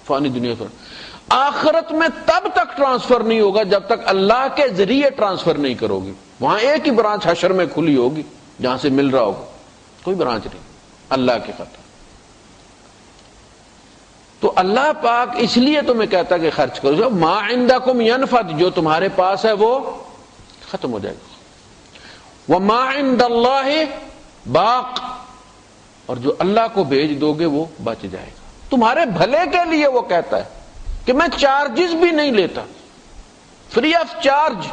فانی دنیا سے۔ آخرت میں تب تک ٹرانسفر نہیں ہوگا جب تک اللہ کے ذریعے ٹرانسفر نہیں کرو گی۔ وہاں ایک ہی برانچ حشر میں کھلی ہوگی جہاں سے مل رہا ہوگا، کوئی برانچ نہیں اللہ کے خاطر۔ تو اللہ پاک اس لیے تمہیں کہتا کہ خرچ کرو، جو ما عندکم ینفد، جو تمہارے پاس ہے وہ ختم ہو جائے گا، وما عند اللہ باق، اور جو اللہ کو بھیج دو گے وہ بچ جائے گا۔ تمہارے بھلے کے لیے وہ کہتا ہے کہ میں چارجز بھی نہیں لیتا، فری آف چارج،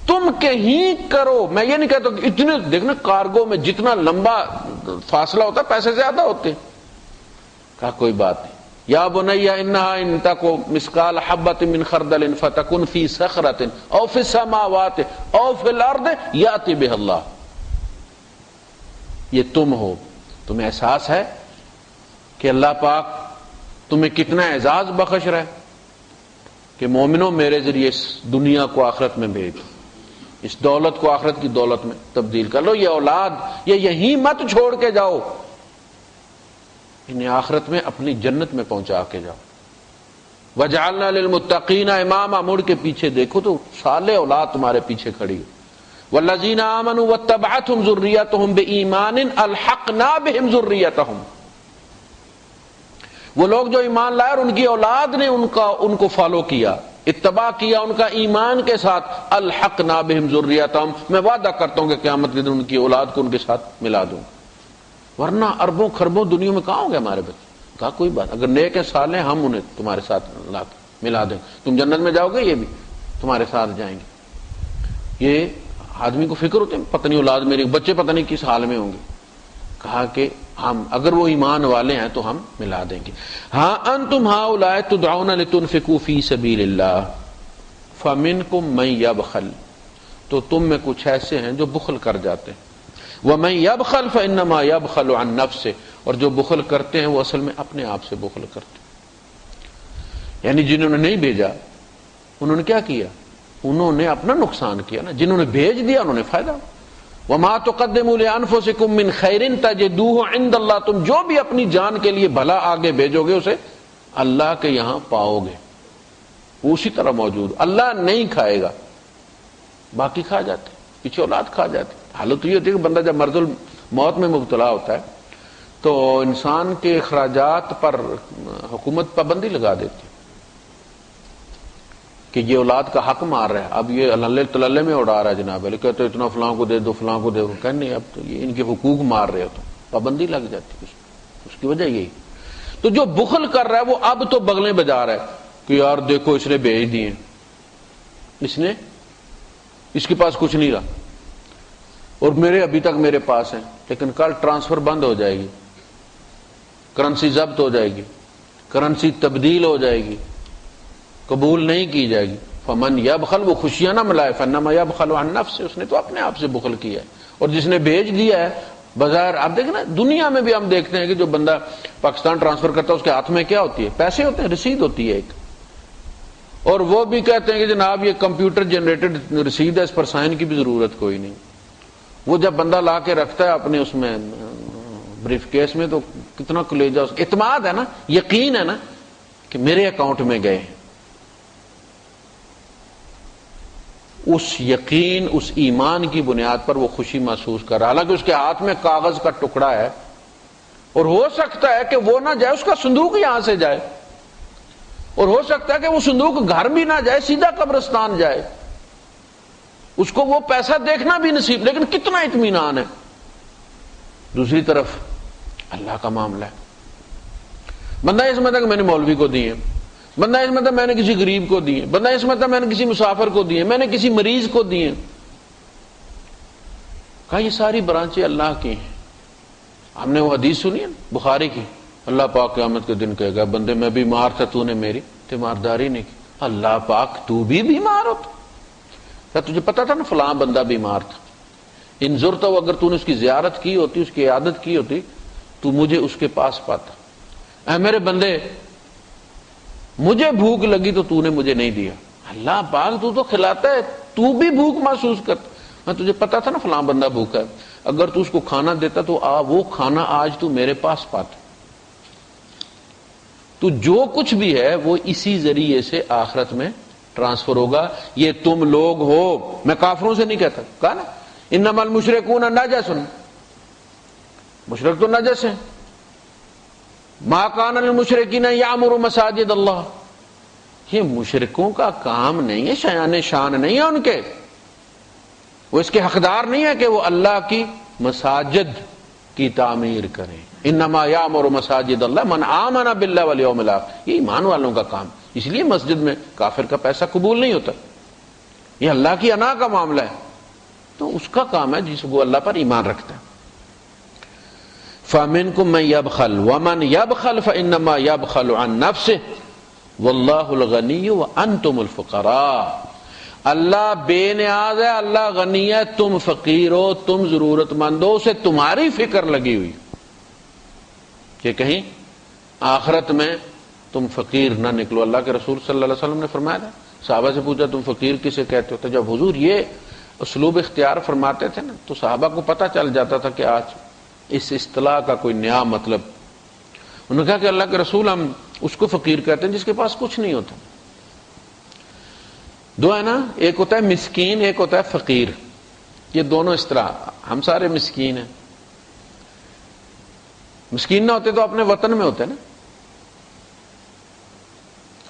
تم کہیں کرو۔ میں یہ نہیں کہتا کہ اتنے، دیکھنا کارگو میں جتنا لمبا فاصلہ ہوتا ہے پیسے زیادہ ہوتے ہیں، کہا کوئی بات نہیں، یا بنی انہا ان تکو مثقال حبۃ من خردل فتکن فی صخرۃ او فی السماوات او فی الارض یاتی بہ اللہ۔ یہ تم ہو، تمہیں احساس ہے کہ اللہ پاک تمہیں کتنا اعزاز بخش رہا ہے کہ مومنوں میرے ذریعے اس دنیا کو آخرت میں بھیج، اس دولت کو آخرت کی دولت میں تبدیل کر لو، یہ اولاد یہ یہیں مت چھوڑ کے جاؤ، انہیں آخرت میں اپنی جنت میں پہنچا کے جاؤ۔ وجعلنا للمتقین اماما، مڑ کے پیچھے دیکھو تو صالح اولاد تمہارے پیچھے کھڑی ہے۔ والذین آمنوا واتبعتهم ذریتهم بایمان الحقنا بهم ذریتهم، وہ لوگ جو ایمان لائے اور ان کی اولاد نے ان کو فالو کیا، اتباع کیا ان کا ایمان کے ساتھ، الحقنا بهم ذریتهم، میں وعدہ کرتا ہوں کہ قیامت کے دن ان کی اولاد کو ان کے ساتھ ملا دوں، ورنہ اربوں خربوں دنیا میں کہاں ہوں گے ہمارے بچے۔ کہا کوئی بات، اگر نیک صالح ہیں ہم انہیں تمہارے ساتھ ملا دیں، تم جنت میں جاؤ گے یہ بھی تمہارے ساتھ جائیں گے۔ یہ آدمی کو فکر ہوتی ہے، پتہ نہیں اولاد میری، بچے پتہ نہیں کس حال میں ہوں گے۔ کہا کہ ہم اگر وہ ایمان والے ہیں تو ہم ملا دیں گے۔ ہاں انتم ہؤلاء تدعون لتنفقوا فی سبیل اللہ فمنکم من یبخل، تو تم میں کچھ ایسے ہیں جو بخل کر جاتے ہیں، ومن یبخل فانما یبخل عن نفسه، اور جو بخل کرتے ہیں وہ اصل میں اپنے آپ سے بخل کرتے ہیں۔ یعنی جنہوں نے نہیں بھیجا انہوں نے کیا کیا، انہوں نے اپنا نقصان کیا نا، جنہوں نے بھیج دیا انہوں نے فائدہ۔ وما تقدموا لانفسکم من خیر تجدوہ عند اللہ، تم جو بھی اپنی جان کے لیے بھلا آگے بھیجو گے اسے اللہ کے یہاں پاؤ گے، اسی طرح موجود، اللہ نہیں کھائے گا، باقی کھا جاتے، پیچھے اولاد کھا جاتی۔ حالت یہ ہوتی ہے کہ بندہ جب مرض الموت میں مبتلا ہوتا ہے تو انسان کے اخراجات پر حکومت پابندی لگا دیتی ہے کہ یہ اولاد کا حق مار رہا ہے، اب یہ اللہ تللے میں اڑا رہا ہے جناب علی، کہتے اتنا فلاں کو دے دو فلاں کو دے دو، کہ نہیں اب تو یہ ان کے حقوق مار رہے ہو، تو پابندی لگ جاتی ہے، اس کی وجہ یہی۔ تو جو بخل کر رہا ہے وہ اب تو بغلیں بجا رہا ہے کہ یار دیکھو اس نے بھیج دیے، اس کے پاس کچھ نہیں رہا اور میرے ابھی تک میرے پاس ہیں، لیکن کل ٹرانسفر بند ہو جائے گی، کرنسی ضبط ہو جائے گی، کرنسی تبدیل ہو جائے گی، قبول نہیں کی جائے گی۔ فمن یبخل، وہ خوشیاں نہ ملائے، فانما یبخل عن نفسہ، اس نے تو اپنے آپ سے بخل کیا ہے۔ اور جس نے بھیج دیا ہے بازار، آپ دیکھیں نا دنیا میں بھی ہم دیکھتے ہیں کہ جو بندہ پاکستان ٹرانسفر کرتا ہے اس کے ہاتھ میں کیا ہوتی ہے؟ پیسے ہوتے ہیں، رسید ہوتی ہے ایک، اور وہ بھی کہتے ہیں کہ جناب یہ کمپیوٹر جنریٹڈ رسید ہے، اس پر سائن کی بھی ضرورت کوئی نہیں۔ وہ جب بندہ لا کے رکھتا ہے اپنے اس میں بریف کیس میں تو کتنا کلیجہ، اعتماد ہے نا، یقین ہے نا کہ میرے اکاؤنٹ میں گئے ہیں۔ اس یقین، اس ایمان کی بنیاد پر وہ خوشی محسوس کر رہا، حالانکہ اس کے ہاتھ میں کاغذ کا ٹکڑا ہے، اور ہو سکتا ہے کہ وہ نہ جائے، اس کا صندوق یہاں سے جائے، اور ہو سکتا ہے کہ وہ صندوق گھر بھی نہ جائے، سیدھا قبرستان جائے، اس کو وہ پیسہ دیکھنا بھی نصیب، لیکن کتنا اطمینان ہے۔ دوسری طرف اللہ کا معاملہ ہے، بندہ اس مطلب کہ میں نے مولوی کو دیے، بندہ اس مطلب میں نے کسی غریب کو دیے، بندہ اس مطلب میں نے کسی مسافر کو دیے، میں نے کسی مریض کو دیے۔ کہا یہ ساری برانچیں اللہ کی ہیں۔ ہم نے وہ حدیث سنی ہے بخاری کی، اللہ پاک قیامت کے دن کہے گا بندے میں بیمار تھا، تو نے میری تیمارداری نہیں کی۔ اللہ پاک تو بھی بیمار ہوتا؟ کیا تجھے پتا تھا نا فلاں بندہ بیمار تھا؟ ان زرتا، اگر تو نے اس کی زیارت کی ہوتی، اس کی عیادت کی ہوتی، تو مجھے اس کے پاس پاتا۔ اے میرے بندے، مجھے بھوک لگی تو نے مجھے نہیں دیا۔ اللہ پاک تو کھلاتا ہے، تو بھی بھوک محسوس کرتا۔ میں تجھے پتا تھا نا فلاں بندہ بھوکا ہے، اگر تو اس کو کھانا دیتا تو وہ کھانا آج تو میرے پاس پاتا۔ تو جو کچھ بھی ہے وہ اسی ذریعے سے آخرت میں ٹرانسفر ہوگا۔ یہ تم لوگ ہو، میں کافروں سے نہیں کہتا، کہا نا انما المشرکون نجس، مشرک تو نجس ہیں۔ ما کان للمشرکین یعمروا مساجد اللہ، یہ مشرکوں کا کام نہیں ہے، شایان شان نہیں ہے ان کے، وہ اس کے حقدار نہیں ہے کہ وہ اللہ کی مساجد کی تعمیر کریں۔ انما یعمر مساجد اللہ من آمن باللہ والیوم الاخر، یہ ایمان والوں کا کام، اس لیے مسجد میں کافر کا پیسہ قبول نہیں ہوتا، یہ اللہ کی انا کا معاملہ ہے، تو اس کا کام ہے جس کو اللہ پر ایمان رکھتا ہے۔ فَمِنْكُمْ مَنْ يَبْخَلْ وَمَنْ يَبْخَلْ فَإِنَّمَا يَبْخَلُ عَنْ نَفْسِهِ وَاللَّهُ الْغَنِيُّ وَأَنْتُمُ الْفُقَرَاءُ، اللہ بے نیاز ہے، اللہ غنی ہے، تم فقیر ہو، تم ضرورت مند ہو، اسے تمہاری فکر لگی ہوئی کہ کہیں آخرت میں تم فقیر نہ نکلو۔ اللہ کے رسول صلی اللہ علیہ وسلم نے فرمایا تھا، صحابہ سے پوچھا تم فقیر کسے کہتے ہو؟ تو جب حضور یہ اسلوب اختیار فرماتے تھے نا تو صحابہ کو پتہ چل جاتا تھا کہ آج اس اصطلاح کا کوئی نیا مطلب۔ انہوں نے کہا کہ اللہ کے رسول ہم اس کو فقیر کہتے ہیں جس کے پاس کچھ نہیں ہوتا۔ دو ہے نا، ایک ہوتا ہے مسکین، ایک ہوتا ہے فقیر، یہ دونوں اس طرح، ہم سارے مسکین ہیں۔ مسکین نہ ہوتے تو اپنے وطن میں ہوتے نا۔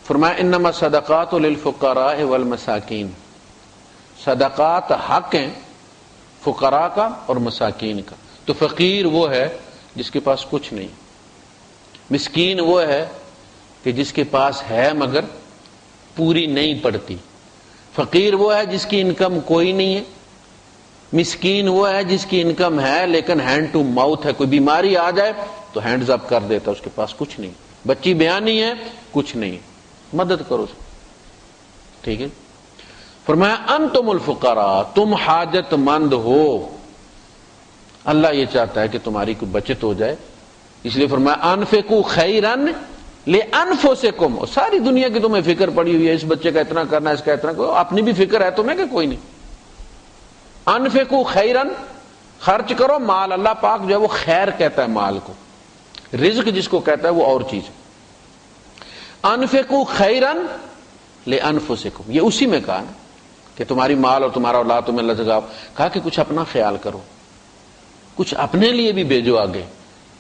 فرمایا انما الصدقات للفقراء والمساکین، صدقات حق ہیں فقراء کا اور مساکین کا۔ تو فقیر وہ ہے جس کے پاس کچھ نہیں، مسکین وہ ہے کہ جس کے پاس ہے مگر پوری نہیں پڑتی، فقیر وہ ہے جس کی انکم کوئی نہیں ہے، مسکین وہ ہے جس کی انکم ہے لیکن ہینڈ ٹو ماؤتھ ہے، کوئی بیماری آ جائے تو ہینڈز اپ کر دیتا، اس کے پاس کچھ نہیں، بچی بیانی ہے کچھ نہیں، مدد کرو، ٹھیک ہے۔ فرمایا انتم الفقراء، تم حاجت مند ہو، اللہ یہ چاہتا ہے کہ تمہاری کوئی بچت ہو جائے، اس لیے فرمایا انفقوا خیرا لانفسکم، اور ساری دنیا کی تمہیں فکر پڑی ہوئی ہے، اس بچے کا اتنا کرنا، اس کا اتنا کرنا، اپنی بھی فکر ہے تمہیں کہ کوئی نہیں۔ انفقوا خیرا، خرچ کرو مال، اللہ پاک جو ہے وہ خیر کہتا ہے مال کو، رزق جس کو کہتا ہے وہ اور چیز ہے۔ انفقوا خیرا لانفسکم، یہ اسی میں کہا نا کہ تمہاری مال اور تمہارا اولاد تمہیں اللہ جگاؤ، کہا کہ کچھ اپنا خیال کرو، کچھ اپنے لیے بھی بھیجو آگے۔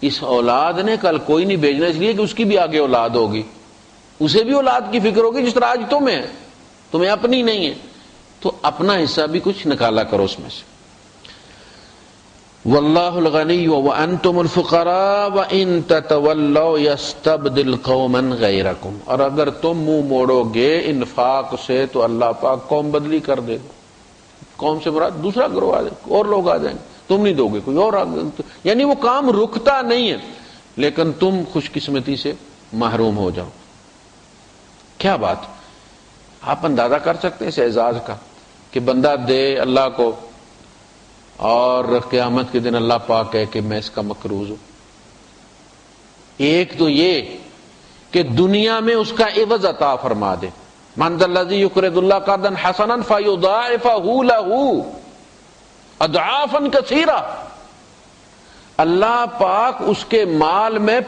اس اولاد نے کل کوئی نہیں بھیجنا، اس لیے کہ اس کی بھی آگے اولاد ہوگی، اسے بھی اولاد کی فکر ہوگی جس طرح آج تمہیں ہے، تمہیں اپنی نہیں ہے، تو اپنا حصہ بھی کچھ نکالا کرو اس میں سے۔ واللہ الغنی وانتم الفقراء وان تتولوا یستبدل قوما غیرکم، اور اگر تم منہ موڑو گے انفاق سے تو اللہ پاک قوم بدلی کر دے گا۔ قوم سے مراد دوسرا گروہ آ جائے، اور لوگ آ جائیں گے، تم نہیں دو گے کوئی اور، یعنی وہ کام رکتا نہیں ہے۔ لیکن تم خوش قسمتی سے محروم ہو جاؤ. کیا بات. آپ اندازہ کر سکتے ہیں اس اعزاز کا کہ بندہ دے اللہ کو اور قیامت کے دن اللہ پاک کہے کہ میں اس کا مقروض ہوں. ایک تو یہ کہ دنیا میں اس کا عوض عطا فرما دے. من ذا الذی یقرض اللہ قرضا حسنا فیضاعفہ لہ اضعافا کثیرہ. اللہ پاک اس کے مال میں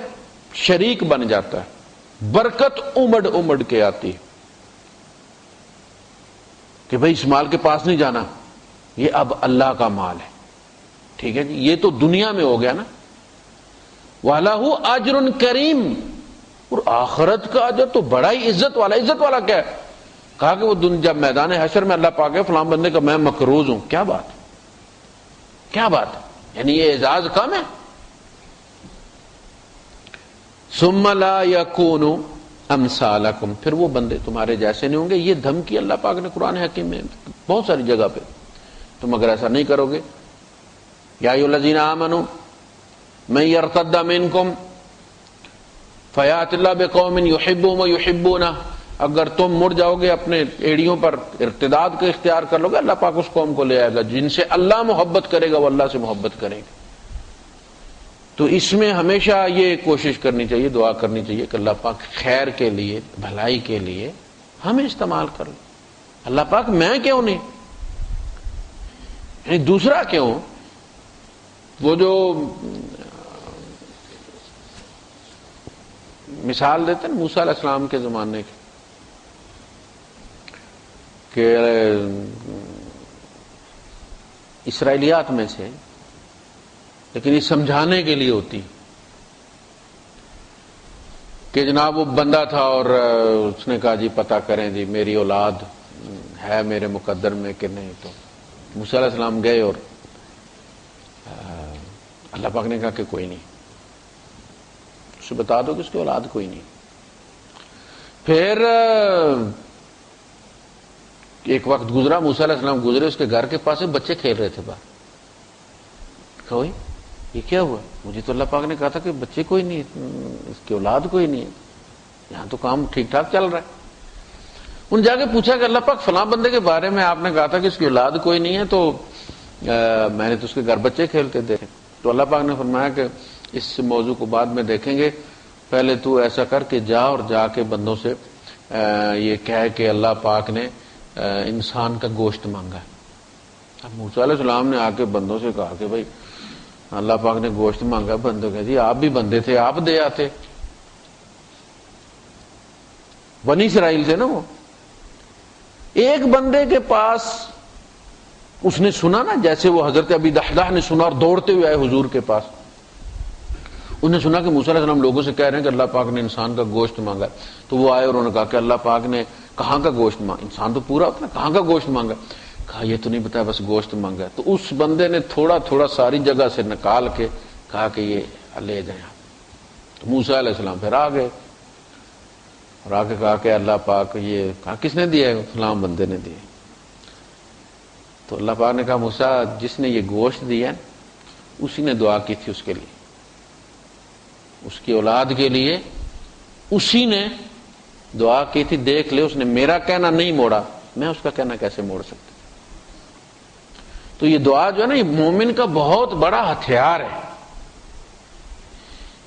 شریک بن جاتا ہے, برکت امڑ امڑ کے آتی ہے کہ بھئی اس مال کے پاس نہیں جانا, یہ اب اللہ کا مال ہے. ٹھیک ہے جی, یہ تو دنیا میں ہو گیا نا. وَلَهُ أَجْرٌ کریم. اور آخرت کا اجر تو بڑا ہی عزت والا. عزت والا کیا ہے؟ کہا کہ وہ جب میدان حشر میں اللہ پاک ہے فلاں بندے کا میں مقروض ہوں. کیا بات, کیا بات ہے, یعنی یہ اعزاز کم ہے. ثُمَّ لَا يَكُونُ امثالکم. پھر وہ بندے تمہارے جیسے نہیں ہوں گے. یہ دھمکی اللہ پاک نے قرآن حکیم میں بہت ساری جگہ پہ, تم اگر ایسا نہیں کرو گے. یا ایھا الذین آمنوا من یرتد منکم فیأت اللہ بقوم یحبهم ویحبونہ. اگر تم مڑ جاؤ گے اپنے ایڑیوں پر, ارتداد کو اختیار کر لو گے, اللہ پاک اس قوم کو لے آئے گا جن سے اللہ محبت کرے گا, وہ اللہ سے محبت کریں گے. تو اس میں ہمیشہ یہ کوشش کرنی چاہیے, دعا کرنی چاہیے کہ اللہ پاک خیر کے لیے, بھلائی کے لیے ہمیں استعمال کر لیں. اللہ پاک میں کیوں نہیں, یعنی دوسرا کیوں. وہ جو مثال دیتے ہیں موسیٰ علیہ السلام کے زمانے کی کہ اسرائیلیات میں سے, لیکن یہ سمجھانے کے لیے ہوتی کہ جناب وہ بندہ تھا اور اس نے کہا جی پتہ کریں جی میری اولاد ہے میرے مقدر میں کہ نہیں. تو موسیٰ علیہ السلام گئے اور اللہ پاک نے کہا کہ کوئی نہیں, اسے بتا دو کہ اس کی اولاد کوئی نہیں. پھر ایک وقت گزرا, موسیٰ علیہ السلام گزرے, اس کے گھر کے پاس بچے کھیل رہے تھے باہر. کہا یہ کیا ہوا؟ مجھے تو اللہ پاک نے کہا تھا کہ بچے کوئی نہیں, اس کی اولاد کوئی نہیں ہے, یہاں تو کام ٹھیک ٹھاک چل رہا ہے. ان جا کے پوچھا کہ اللہ پاک فلاں بندے کے بارے میں آپ نے کہا تھا کہ اس کی اولاد کوئی نہیں ہے, تو میں نے تو اس کے گھر بچے کھیلتے دیکھے. تو اللہ پاک نے فرمایا کہ اس موضوع کو بعد میں دیکھیں گے, پہلے تو ایسا کر کے جا اور جا کے بندوں سے یہ کہہ کہ اللہ پاک نے انسان کا گوشت مانگا ہے. اب موسیٰ علیہ السلام نے آ کے بندوں سے کہا کہ بھائی اللہ پاک نے گوشت مانگا. بندوں کہ جی آپ بھی بندے تھے, آپ دے آتے. بنی اسرائیل تھے نا وہ. ایک بندے کے پاس اس نے سنا نا, جیسے وہ حضرت ابی دحداح نے سنا اور دوڑتے ہوئے آئے حضور کے پاس. انہوں نے سنا کہ موسیٰ علیہ السلام لوگوں سے کہہ رہے ہیں کہ اللہ پاک نے انسان کا گوشت مانگا. تو وہ آئے اور انہوں نے کہا کہ اللہ پاک نے کہاں کا گوشت مانگا, انسان تو پورا ہوتا ہے, کہاں کا گوشت مانگا. کہا یہ تو نہیں بتایا, بس گوشت مانگا ہے. تو اس بندے نے تھوڑا تھوڑا ساری جگہ سے نکال کے کہا کہ یہ لے جائیں آپ. تو موسیٰ علیہ السلام پھر آ گئے اور آ کے کہا کہ اللہ پاک یہ کہا کس نے دیا ہے؟ فلاں بندے نے دیا. تو اللہ پاک نے کہا موسیٰ جس نے یہ گوشت دیا اسی نے دعا کی تھی اس کے لیے, اس کی اولاد کے لیے اسی نے دعا کی تھی. دیکھ لے اس نے میرا کہنا نہیں موڑا, میں اس کا کہنا کیسے موڑ سکتا. تو یہ دعا جو ہے نا یہ مومن کا بہت بڑا ہتھیار ہے,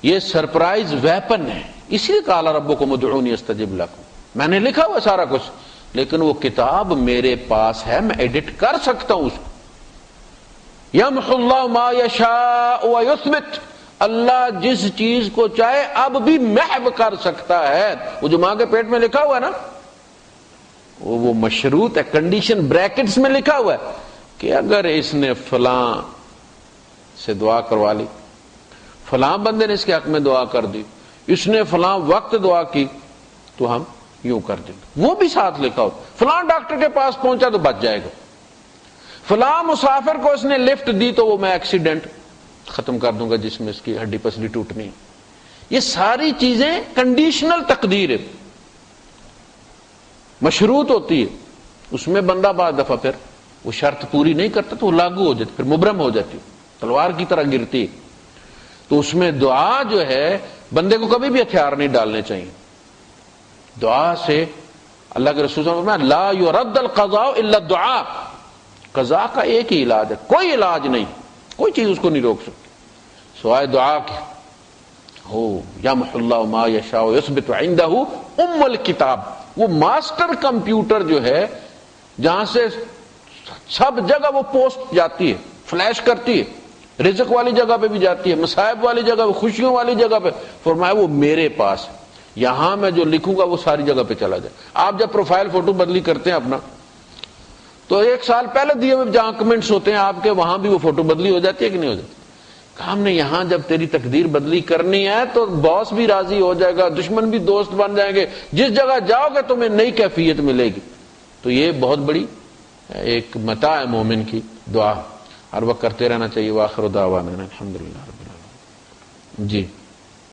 یہ سرپرائز ویپن ہے. اسی لیے قال ربکم ادعونی استجب لکم. میں نے لکھا ہوا سارا کچھ, لیکن وہ کتاب میرے پاس ہے, میں ایڈٹ کر سکتا ہوں اس کو. یمحو اللہ ما یشاء ویثبت. اللہ جس چیز کو چاہے اب بھی محو کر سکتا ہے. وہ جو ماں کے پیٹ میں لکھا ہوا ہے نا وہ مشروط ہے, کنڈیشن بریکٹس میں لکھا ہوا ہے کہ اگر اس نے فلاں سے دعا کروا لی, فلاں بندے نے اس کے حق میں دعا کر دی, اس نے فلاں وقت دعا کی, تو ہم یوں کر دیں گے. وہ بھی ساتھ لکھا ہو. فلاں ڈاکٹر کے پاس پہنچا تو بچ جائے گا, فلاں مسافر کو اس نے لفٹ دی تو وہ میں ایکسیڈنٹ ختم کر دوں گا جس میں اس کی ہڈی پسلی ٹوٹنی. یہ ساری چیزیں کنڈیشنل تقدیر ہے, مشروط ہوتی ہے. اس میں بندہ بعض دفعہ پھر وہ شرط پوری نہیں کرتا تو وہ لاگو ہو جاتی, پھر مبرم ہو جاتی, تلوار کی طرح گرتی. تو اس میں دعا جو ہے بندے کو کبھی بھی ہتھیار نہیں ڈالنے چاہیے. دعا سے اللہ کے رسول صلی اللہ علیہ وسلم لا يرد القضاء الا الدعاء، قضاء کا ایک ہی علاج ہے، کوئی علاج نہیں، کوئی چیز اس کو نہیں روک سکتی سوائے دعا کے. ہو یمحو اللہ ما یشاء ویثبت عندہ ام الکتاب، وہ ماسٹر کمپیوٹر جو ہے جہاں سے سب جگہ وہ پوسٹ جاتی ہے، فلیش کرتی ہے، رزق والی جگہ پہ بھی جاتی ہے، مصائب والی جگہ پہ، خوشیوں والی جگہ پہ. فرمایا وہ میرے پاس ہے، یہاں میں جو لکھوں گا وہ ساری جگہ پہ چلا جائے. آپ جب پروفائل فوٹو بدلی کرتے ہیں اپنا تو 1 سال پہلے دیے ہوئے جہاں کمنٹس ہوتے ہیں آپ کے، وہاں بھی وہ فوٹو بدلی ہو جاتی ہے کہ نہیں ہو جاتی؟ ہم نے یہاں جب تیری تقدیر بدلی کرنی ہے تو باس بھی راضی ہو جائے گا، دشمن بھی دوست بن جائیں گے، جس جگہ جاؤ گے تمہیں نئی کیفیت ملے گی. تو یہ بہت بڑی ایک متاع ہے مومن کی. دعا ہر وقت کرتے رہنا چاہیے. وآخر دعوانا الحمدللہ رب العالمین. جی